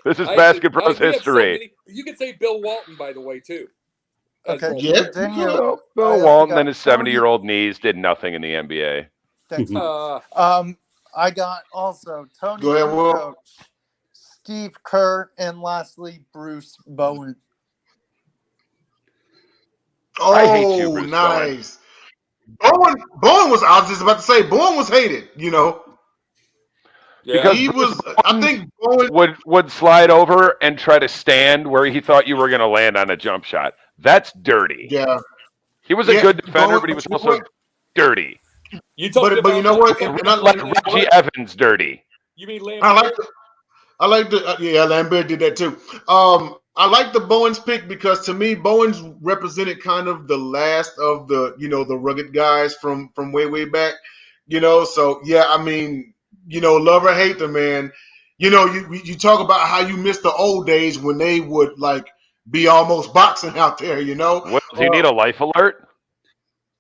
This is BasketBros history. You could say Bill Walton, by the way, too. Okay. Yeah. Bill Walton and his 70-year-old knees did nothing in the NBA. Thanks. I got also Tony Kukoc, Steve Kerr, and lastly Bruce Bowen. I hate you, Bruce nice. Bowen was. I was just about to say Bowen was hated. Yeah. Because he was. I think Bowen would slide over and try to stand where he thought you were going to land on a jump shot. That's dirty. Yeah. He was a good defender, but he was also dirty. But you know what? Like Reggie Evans, dirty. You mean Lambert? I like the Lambert did that too. I like the Bowens pick because to me Bowens represented kind of the last of the the rugged guys from way back. So yeah, I mean love or hate them, man. You talk about how you miss the old days when they would like be almost boxing out there. What, do you need a life alert?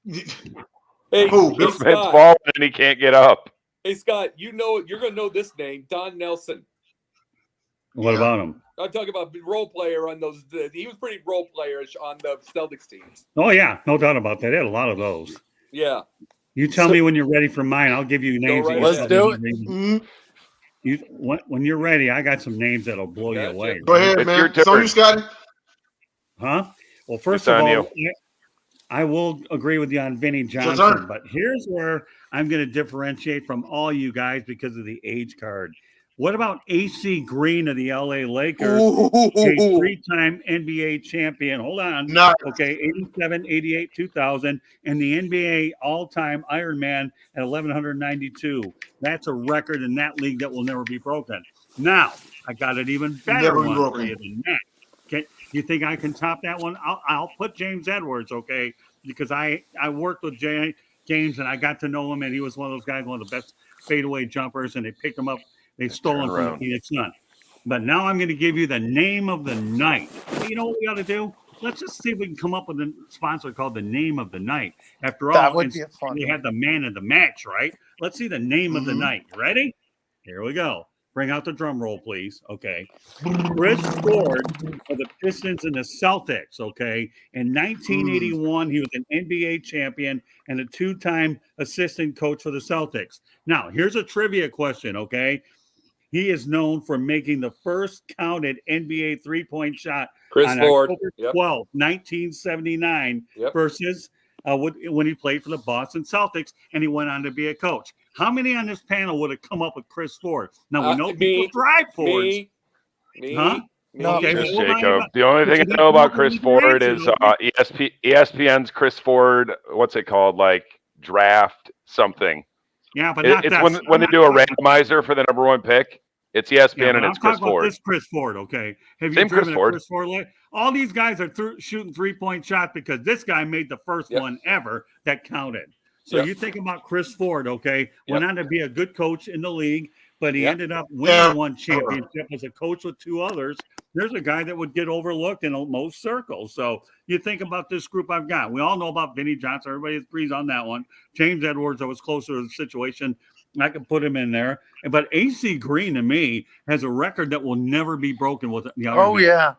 Hey, Who? hey This man's Scott. falling and he can't get up. Hey Scott, you're gonna know this name, Don Nelson. What about him? I'm talking about role player on those. He was pretty role playerish on the Celtics teams. Oh yeah, no doubt about that. They had a lot of those. Yeah. You tell me when you're ready for mine. I'll give you names. right Let's do it. When you're ready, I got some names that'll blow you Gotcha. away. Go ahead, It's man. your So turn. you, Scotty. Huh? Well, first It's of on all, you. I will agree with you on Vinny your Johnson, turn. but here's where I'm going to differentiate from all you guys because of the age card. What about AC Green of the LA Lakers, a three-time NBA champion? Hold on. Nice. Okay, 87, 88, 2000, and the NBA all-time Iron Man at 1,192. That's a record in that league that will never be broken. Now, I got an even better Never be one for broken. you than that. Okay, you think I can top that one? I'll put James Edwards, okay, because I worked with James and I got to know him, and he was one of those guys, one of the best fadeaway jumpers, and they picked him up. They stole him from the Phoenix Sun. But now I'm going to give you the name of the night. You know what we ought to do? Let's just see if we can come up with a sponsor called the name of the night. After all, That would be a fun we one. had the man of the match, right? Let's see the name of the night. You ready? Here we go. Bring out the drum roll, please. Okay. Chris Ford for the Pistons and the Celtics. Okay. In 1981, he was an NBA champion and a two-time assistant coach for the Celtics. Now, here's a trivia question. Okay. He is known for making the first counted NBA three-point shot Chris on Ford. October Yep. 12, 1979 Yep. versus when he played for the Boston Celtics and he went on to be a coach. How many on this panel would have come up with Chris Ford? Now, we know people drive Fords. Me. Huh? No, Okay, Jesus, well, Jacob. The only thing I know about Chris Ford is ESPN's Chris Ford. What's it called? Like draft something. Yeah, but not It's that. when they do a randomizer for the number one pick. It's ESPN and it's Chris Ford. This Chris Ford, okay? Have you Same driven Chris Ford. a Chris Ford? All these guys are shooting three-point shots because this guy made the first one ever that counted. So you think about Chris Ford, okay? Went on to be a good coach in the league, but he ended up winning one championship as a coach with two others. There's a guy that would get overlooked in most circles. So you think about this group I've got. We all know about Vinny Johnson. Everybody agrees on that one. James Edwards, I was closer to the situation. I could put him in there. But AC Green, to me, has a record that will never be broken with the Iron Man. yeah.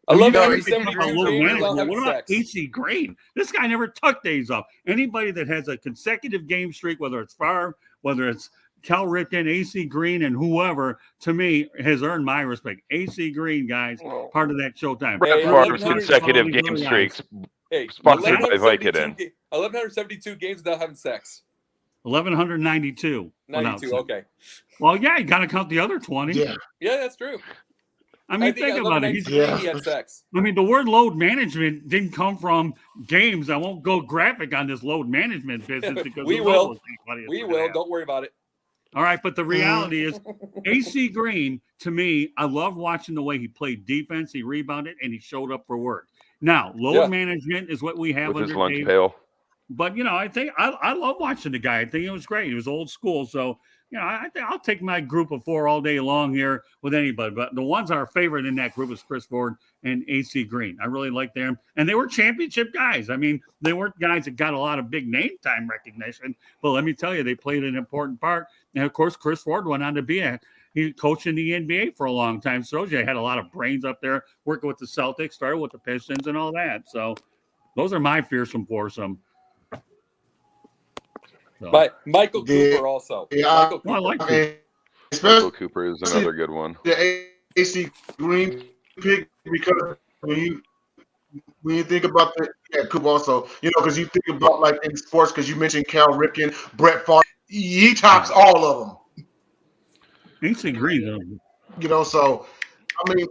I love You how guys think about load games management. without having What about sex. AC Green? This guy never took days off. Anybody that has a consecutive game streak, whether it's Favre, whether it's Cal Ripken, AC Green, and whoever, to me, has earned my respect. AC Green, guys, part of that Showtime. Brett Favre's consecutive game streaks. Hey, Sponsored by Vicodin. 1,172 games without having sex. 1,192. 92, okay. Well, yeah, you got to count the other 20. Yeah, that's true. I mean, think about it. He had sex. I mean, the word load management didn't come from games. I won't go graphic on this load management business because we will. Don't worry about it. All right, but the reality is, AC Green, to me, I love watching the way he played defense. He rebounded and he showed up for work. Now, load management is what we have with his under lunch Dave. pail. But I think I love watching the guy. I think it was great. He was old school, so I'll take my group of four all day long here with anybody. But the ones that are favorite in that group is Chris Ford and AC Green. I really like them, and they were championship guys. I mean, they weren't guys that got a lot of big name time recognition, but let me tell you, they played an important part. And of course, Chris Ford went on to be he coached in the NBA for a long time. So he had a lot of brains up there working with the Celtics, started with the Pistons and all that. So those are my fearsome foursome. So. But Michael Cooper also. Yeah, Michael Cooper. I like it. Michael Cooper is another good one. The AC Green pick, because when you think about Cooper also, because you think about like in sports, because you mentioned Cal Ripken, Brett Favre, he tops all of them. AC Green, so I mean.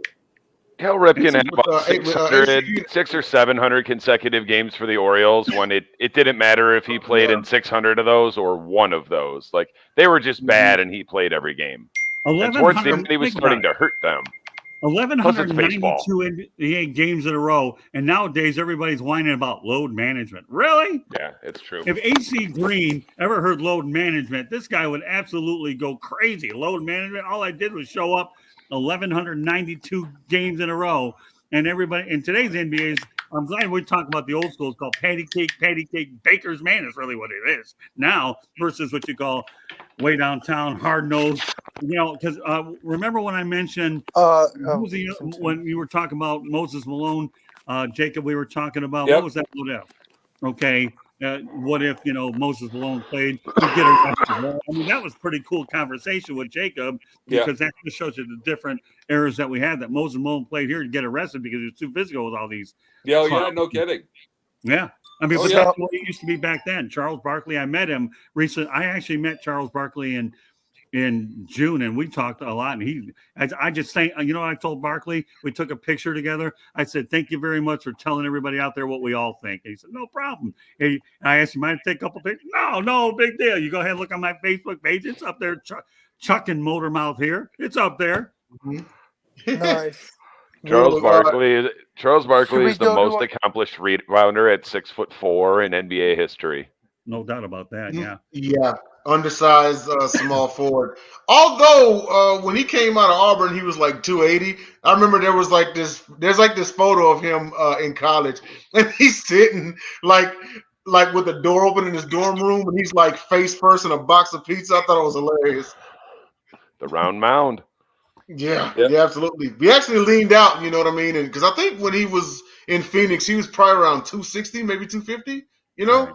Cal Ripken had about 600 or 700 consecutive games for the Orioles when it didn't matter if he played in 600 of those or one of those. Like, they were just bad, and he played every game. And towards the end, he was starting to hurt them. 1,192 NBA games in a row, and nowadays everybody's whining about load management. Really? Yeah, it's true. If AC Green ever heard load management, this guy would absolutely go crazy. Load management, all I did was show up 1,192 games in a row, and everybody in today's NBA is I'm glad we're talking about the old school. It's called patty cake, baker's man is really what it is now versus what you call way downtown, hard nosed. Because remember when I mentioned when you were talking about Moses Malone, Jacob, we were talking about what was that? What if? Okay. What if Moses Malone played? He'd get arrested. Well, I mean, that was pretty cool conversation with Jacob because that just shows you the different eras that we had. That Moses Malone played here to get arrested because he was too physical with all these. Yeah, no kidding. Yeah, I mean, but that's what it used to be back then. Charles Barkley, I met him recently. I actually met Charles Barkley in June, and we talked a lot. And I just think, what I told Barkley? We took a picture together. I said, "Thank you very much for telling everybody out there what we all think." And he said, "No problem." And I asked him, "Might take a couple pictures?" No, big deal. You go ahead and look on my Facebook page. It's up there. Chuck and Motormouth here. It's up there. Nice. Charles Barkley is the most accomplished rebounder at 6'4" in NBA history. No doubt about that. Yeah. Yeah. Undersized small forward. Although when he came out of Auburn, he was like 280. I remember there's this photo of him in college, and he's sitting like with the door open in his dorm room, and he's like face first in a box of pizza. I thought it was hilarious. The round mound. Yeah, absolutely. We actually leaned out, you know what I mean? And because I think when he was in Phoenix, he was probably around 260, maybe 250, Right.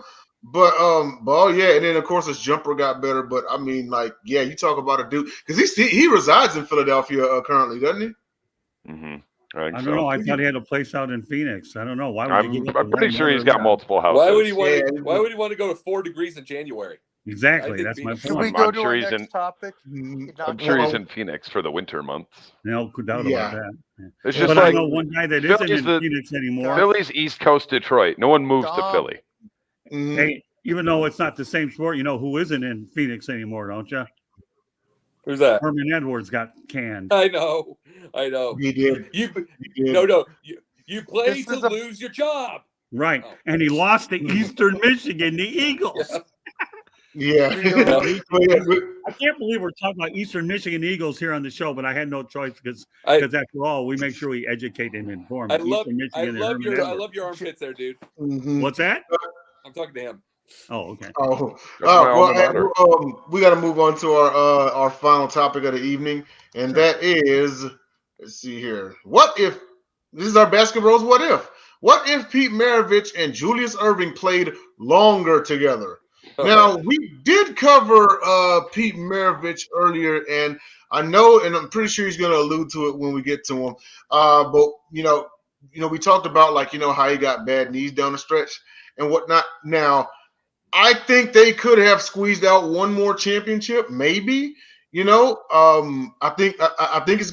But and then of course his jumper got better. But I mean, you talk about a dude because he resides in Philadelphia currently, doesn't he? Mm-hmm. I don't know. I thought he had a place out in Phoenix. I don't know. Why would I'm pretty sure he's got multiple houses. Why would he want to go to 4 degrees in January? Exactly. That's my point. Can we go to our next topic? I'm sure he's in Phoenix for the winter months. No doubt about that. It's just I know one guy that isn't in Phoenix anymore. Philly's East Coast Detroit. No one moves to Philly. Hey, even though it's not the same sport, who isn't in Phoenix anymore, don't you? Who's that? Herman Edwards got canned. I know. He did. You play to lose your job. Right. Oh. And he lost to Eastern Michigan, the Eagles. Yeah. I can't believe we're talking about Eastern Michigan Eagles here on the show, but I had no choice because after all, we make sure we educate and inform. I love your armpits there, dude. Mm-hmm. What's that? I'm talking to him. Oh, okay. We got to move on to our final topic of the evening, and that is, let's see here. What if this is our BasketBros? What if Pete Maravich and Julius Erving played longer together? Now, we did cover Pete Maravich earlier, and I know, and I'm pretty sure he's going to allude to it when we get to him. But we talked about how he got bad knees down the stretch and whatnot. Now, I think they could have squeezed out one more championship, maybe. I think it's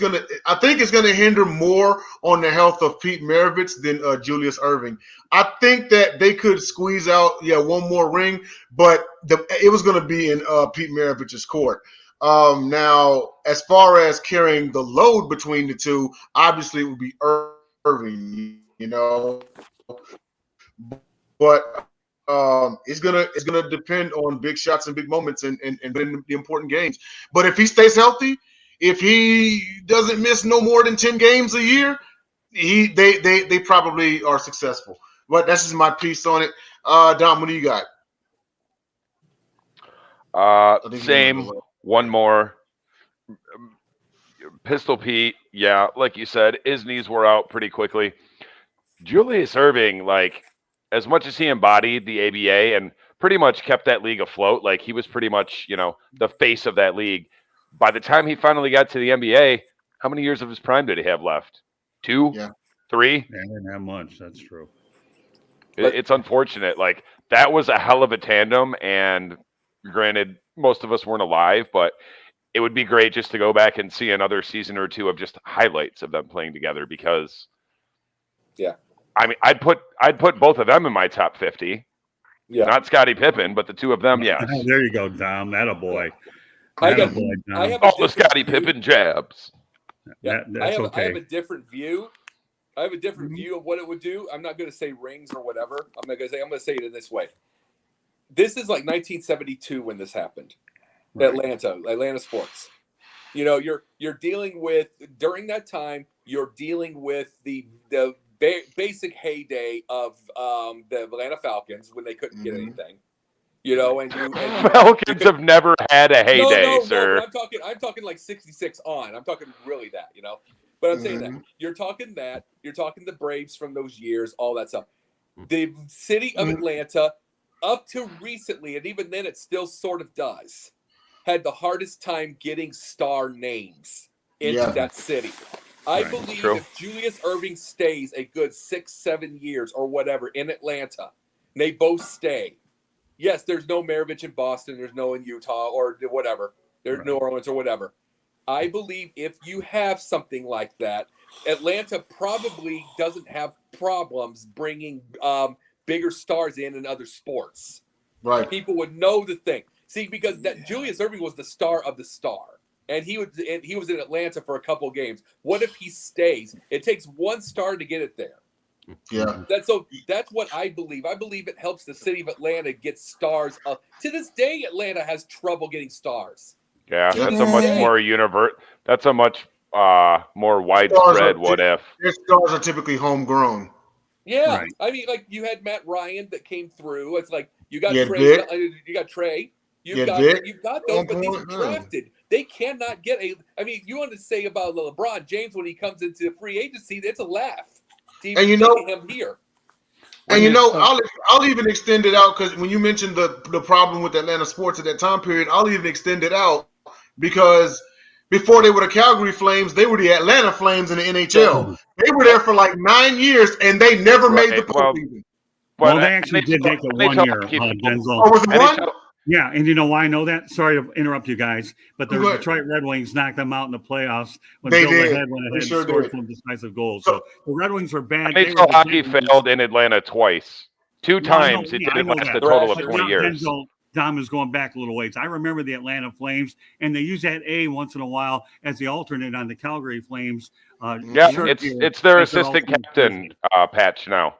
gonna hinder more on the health of Pete Maravich than Julius Erving. I think that they could squeeze out one more ring, but it was gonna be in Pete Maravich's court. Now, as far as carrying the load between the two, obviously it would be Erving, but. It's gonna depend on big shots and big moments and in the important games. But if he stays healthy, if he doesn't miss no more than 10 games a year, they probably are successful. But that's just my piece on it. Dom, what do you got? Same. One more. Pistol Pete, like you said, his knees wore out pretty quickly. Julius Erving, as much as he embodied the ABA and pretty much kept that league afloat, he was pretty much, the face of that league. By the time he finally got to the NBA, how many years of his prime did he have left? 2? 3? Yeah, he didn't have much. That's true. It's unfortunate. That was a hell of a tandem, and granted, most of us weren't alive, but it would be great just to go back and see another season or two of just highlights of them playing together because I mean, I'd put both of them in my top 50. Yeah. Not Scottie Pippen, but the two of them, yes. There you go, Dom. That a boy. The Scottie Pippen jabs. Yeah, I have a different view. I have a different view of what it would do. I'm not going to say rings or whatever. I'm going to say it in this way. This is 1972 when this happened. Right. Atlanta sports. You're dealing with during that time. You're dealing with the basic heyday of the Atlanta Falcons when they couldn't get anything. You know, and Falcons have never had a heyday, sir. No, but I'm talking like 66 on. I'm talking really that, you know. But I'm saying that you're talking the Braves from those years, all that stuff. The city of Atlanta, up to recently, and even then it still sort of does, had the hardest time getting star names into that city. I believe if Julius Erving stays a good 6-7 years or whatever in Atlanta, and they both stay. Yes, there's no Maravich in Boston. There's no in Utah or whatever. There's New Orleans or whatever. I believe if you have something like that, Atlanta probably doesn't have problems bringing bigger stars in other sports. Right. People would know the thing. See, because that Julius Erving was the star of the star. And he was in Atlanta for a couple of games. What if he stays? It takes one star to get it there. Yeah. That's what I believe. I believe it helps the city of Atlanta get stars. To this day, Atlanta has trouble getting stars. Yeah, that's a much more That's a much more widespread. What if their stars are typically homegrown? Yeah, right. I mean, like you had Matt Ryan that came through. It's like you got Trey. You got Trey. You've got those, but these are drafted. They cannot get a. I mean, you want to say about LeBron James when he comes into free agency? It's a laugh. And you know him here. And you know, I'll even extend it out because when you mentioned the problem with Atlanta sports at that time period, I'll even extend it out because before they were the Calgary Flames, they were the Atlanta Flames in the NHL. They were there for like 9 years and they never made the postseason. Well, they actually did make it 1 year. Denzel. Oh, was it one? Yeah, and you know why I know that? Sorry to interrupt you guys, but the Detroit Red Wings knocked them out in the playoffs when Bill Ahead went ahead and scored some decisive goals. So the Red Wings were bad. NHL hockey failed in Atlanta twice. Two times. It didn't last a total of 20 years. Dom is going back a little ways. I remember the Atlanta Flames, and they use that A once in a while as the alternate on the Calgary Flames. It's their assistant captain patch now.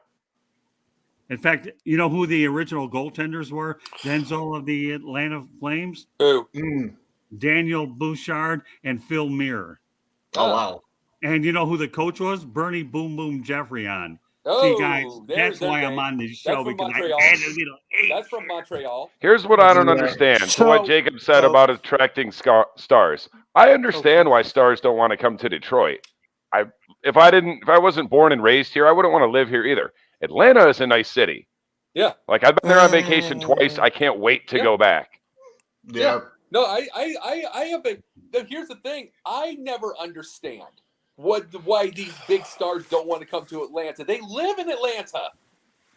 In fact, you know who the original goaltenders were? Denzel of the Atlanta Flames? Who? Daniel Bouchard and Phil Muir. Oh, wow. And you know who the coach was? Bernie Boom Boom Jeffrey-on. Oh, see, guys, that's why I'm on this show. Because that's from Montreal. Here's what I don't understand. So what Jacob said about attracting stars. I understand why stars don't want to come to Detroit. If I wasn't born and raised here, I wouldn't want to live here either. Atlanta is a nice city. Yeah. Like I've been there on vacation twice. I can't wait to go back. Yeah. No, I have here's the thing. I never understand why these big stars don't want to come to Atlanta. They live in Atlanta.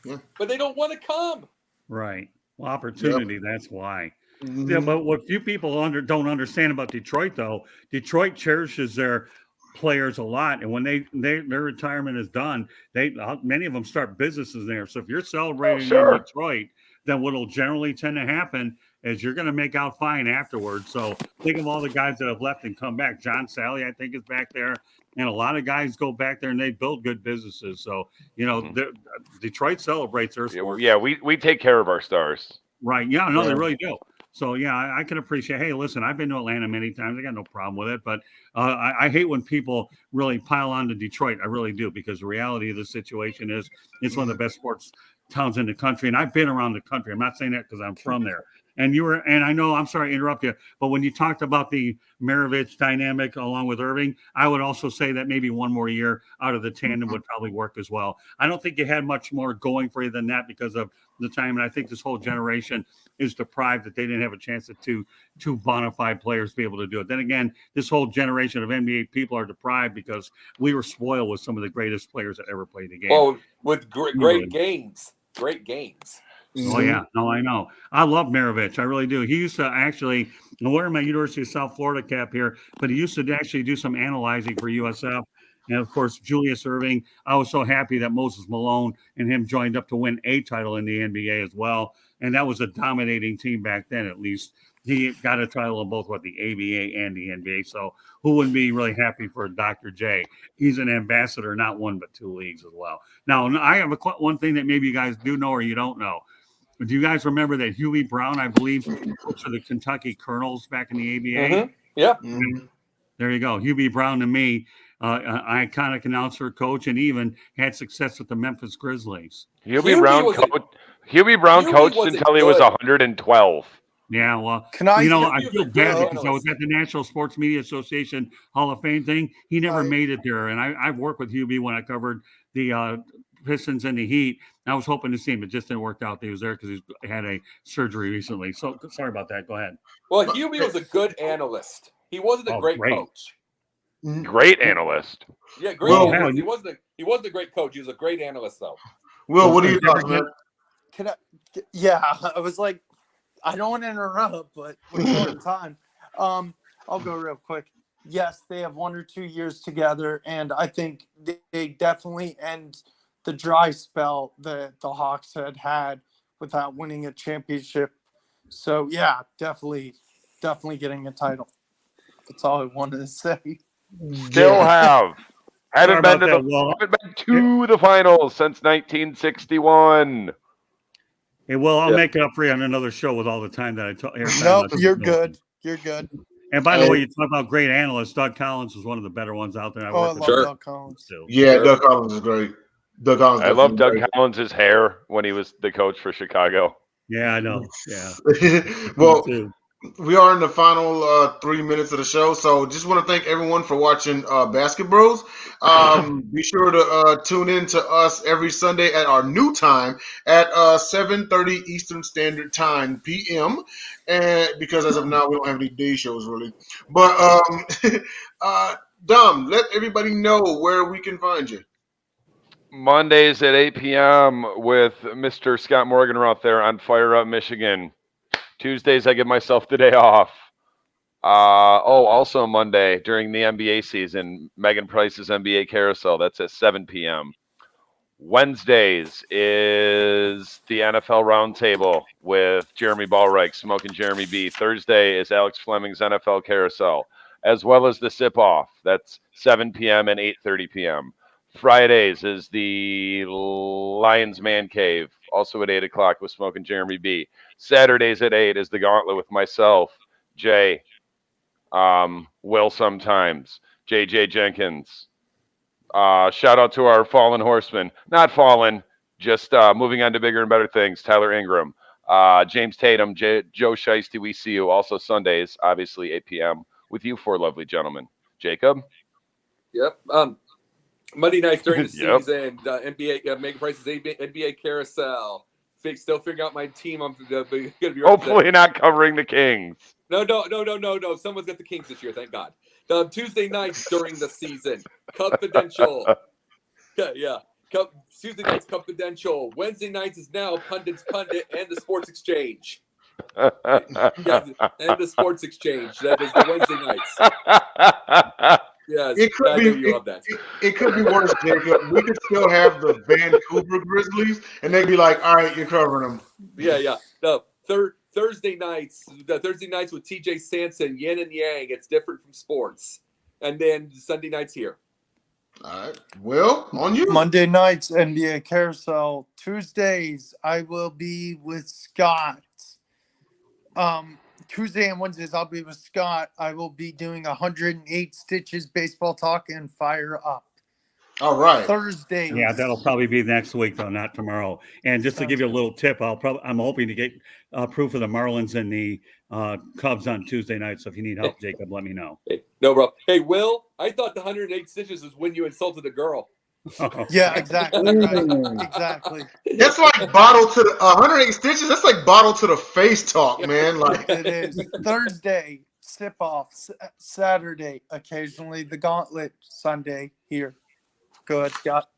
Yeah. But they don't want to come. Right. Well, opportunity, that's why. Mm-hmm. Yeah, but what few people don't understand about Detroit though, Detroit cherishes their players a lot, and when their retirement is done, many of them start businesses there. So if you're celebrating in Detroit, then what'll generally tend to happen is you're going to make out fine afterwards. So think of all the guys that have left and come back. John Sally, I think, is back there, and a lot of guys go back there and they build good businesses. So you know, Detroit celebrates their sports. Yeah, we take care of our stars. Right? Yeah, no, they really do. So, yeah, I can appreciate, hey, listen, I've been to Atlanta many times. I got no problem with it. But I hate when people really pile on to Detroit. I really do, because the reality of the situation is it's one of the best sports towns in the country. And I've been around the country. I'm not saying that because I'm from there. And I know, I'm sorry to interrupt you, but when you talked about the Maravich dynamic along with Irving, I would also say that maybe one more year out of the tandem would probably work as well. I don't think you had much more going for you than that because of the time. And I think this whole generation is deprived that they didn't have a chance to two bona fide players be able to do it. Then again, this whole generation of NBA people are deprived because we were spoiled with some of the greatest players that ever played the game. Oh, with great games. Great games. Oh, yeah. No, I know. I love Maravich. I really do. He used to actually, I'm wearing my University of South Florida cap here, but he used to actually do some analyzing for USF. And, of course, Julius Erving. I was so happy that Moses Malone and him joined up to win a title in the NBA as well. And that was a dominating team back then, at least. He got a title in both, the ABA and the NBA. So who wouldn't be really happy for Dr. J? He's an ambassador, not one but two leagues as well. Now, I have one thing that maybe you guys do know or you don't know. Do you guys remember that Huey Brown, I believe, coached the Kentucky Colonels back in the ABA? Mm-hmm. Yeah. Mm-hmm. There you go. Huey Brown to me. iconic announcer, coach, and even had success with the Memphis Grizzlies. Hubie Brown coached until he was 112. Yeah, well, I feel bad because I was at the National Sports Media Association Hall of Fame thing. He never made it there, and I've worked with Hubie when I covered the Pistons and the Heat. I was hoping to see him. It just didn't work out. He was there because he had a surgery recently. So sorry about that. Go ahead. Well, Hubie was a good analyst. He wasn't a great coach. Great analyst. Yeah, great analyst. He wasn't a great coach. He was a great analyst, though. Will, what do you thought, man? I was like, I don't want to interrupt, but we're short of time. I'll go real quick. Yes, they have 1 or 2 years together, and I think they definitely end the dry spell that the Hawks had without winning a championship. So, yeah, definitely getting a title. That's all I wanted to say. Still have. Haven't been to the finals since 1961. Hey, well, I'll make it up for you on another show with all the time that I took. Nope, you're good. You're good. And by the way, you talk about great analysts. Doug Collins was one of the better ones out there. I love Doug Collins too. Yeah, Doug Collins is great. I love Doug Collins' hair when he was the coach for Chicago. Yeah, I know. Yeah. Well, we are in the final 3 minutes of the show, so just want to thank everyone for watching BasketBros. Be sure to tune in to us every Sunday at our new time at 7:30 Eastern Standard Time p.m. And because as of now we don't have any day shows really, but Dom, let everybody know where we can find you. Mondays at 8 p.m. with Mr. Scott Morganroth there on Fire Up Michigan. Tuesdays, I give myself the day off. Also Monday during the NBA season, Megan Price's NBA Carousel. That's at 7 p.m. Wednesdays is the NFL Roundtable with Jeremy Ballreich, Smoking Jeremy B. Thursday is Alex Fleming's NFL Carousel, as well as the Sip Off. That's 7 p.m. and 8:30 p.m. Fridays is the Lions Man Cave, also at 8 o'clock with Smoking Jeremy B. Saturdays at 8 is the Gauntlet with myself, Jay, Will sometimes, JJ Jenkins. Shout out to our fallen horsemen. Not fallen, just moving on to bigger and better things. Tyler Ingram, James Tatum, Joe Shiesty, we see you. Also Sundays, obviously 8 p.m. with you four lovely gentlemen. Jacob? Yep. Monday nights during the season, NBA, Megan Price's NBA Carousel. Still figuring out my team. I'm going to be hopefully not covering the Kings. No. Someone's got the Kings this year, thank God. Tuesday nights during the season, Confidential. Yeah. Tuesday nights, Confidential. Wednesday nights is now Pundit's Pundit and the Sports Exchange. And the Sports Exchange. That is the Wednesday nights. Yes, it could be worse, Jacob. We could still have the Vancouver Grizzlies, and they'd be like, "All right, you're covering them." Yeah. No, Thursday nights with TJ Sanson, Yin and Yang. It's different from sports, and then Sunday nights here. All right, Will, on you. Monday nights NBA Carousel. Tuesdays I will be with Scott. Tuesday and Wednesdays, I'll be with Scott. I will be doing 108 Stitches Baseball Talk and Fire Up. All right. Thursday. Yeah, that'll probably be next week, though, not tomorrow. And just to give you a little tip, I'm hoping to get proof of the Marlins and the Cubs on Tuesday night. So if you need help, Jacob, let me know. Hey, no, bro. Hey, Will, I thought the 108 Stitches was when you insulted a girl. Yeah, exactly. Right. Exactly. That's like bottle to the 108 Stitches. That's like bottle to the face talk, man. Like it is. Thursday, Sip Off. Saturday, occasionally the Gauntlet. Sunday here. Go ahead, Scott.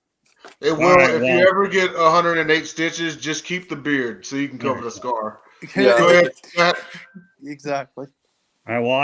It will. If you ever get 108 Stitches, just keep the beard so you can cover the scar. Yeah. Go ahead. Exactly. All right, well,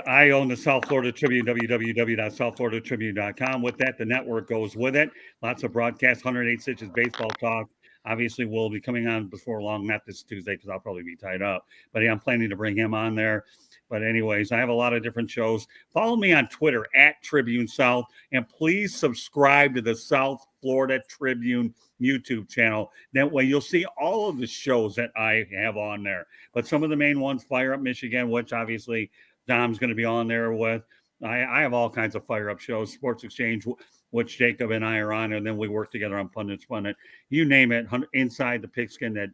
I own the South Florida Tribune, www.southfloridatribune.com. With that, the network goes with it. Lots of broadcasts, 108 Stitches Baseball Talk. Obviously, we'll be coming on before long, not this Tuesday because I'll probably be tied up. But yeah, I'm planning to bring him on there. But anyways, I have a lot of different shows. Follow me on Twitter @Tribune South, and please subscribe to the South Florida Tribune YouTube channel. That way you'll see all of the shows that I have on there. But some of the main ones, Fire Up Michigan, which obviously Dom's going to be on there with. I have all kinds of fire up shows, Sports Exchange, which Jacob and I are on, and then we work together on Pundits Pundit. You name it, Inside the Pigskin, that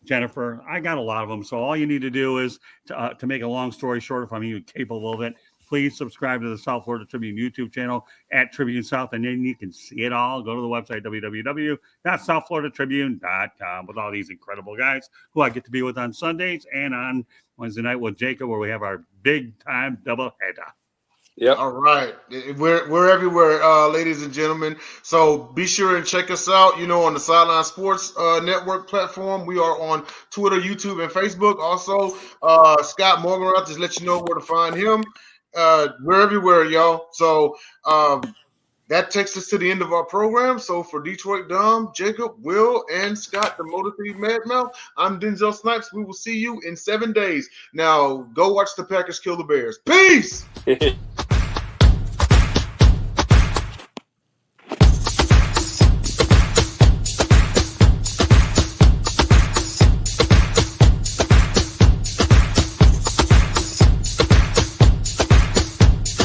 Jennifer, I got a lot of them. So all you need to do is to make a long story short, if I'm even capable of it, please subscribe to the South Florida Tribune YouTube channel at Tribune South, and then you can see it all. Go to the website, www.southfloridatribune.com, with all these incredible guys who I get to be with on Sundays and on Wednesday night with Jacob, where we have our big time double header. Yep. All right. We're everywhere, ladies and gentlemen. So be sure and check us out, on the Sideline Sports Network platform. We are on Twitter, YouTube, and Facebook. Also, Scott Morgan, just let you know where to find him. We're everywhere, y'all. So that takes us to the end of our program. So for Detroit Dom, Jacob, Will, and Scott, the Motor City Madmouth, I'm Denzel Snipes. We will see you in 7 days. Now, go watch the Packers kill the Bears. Peace!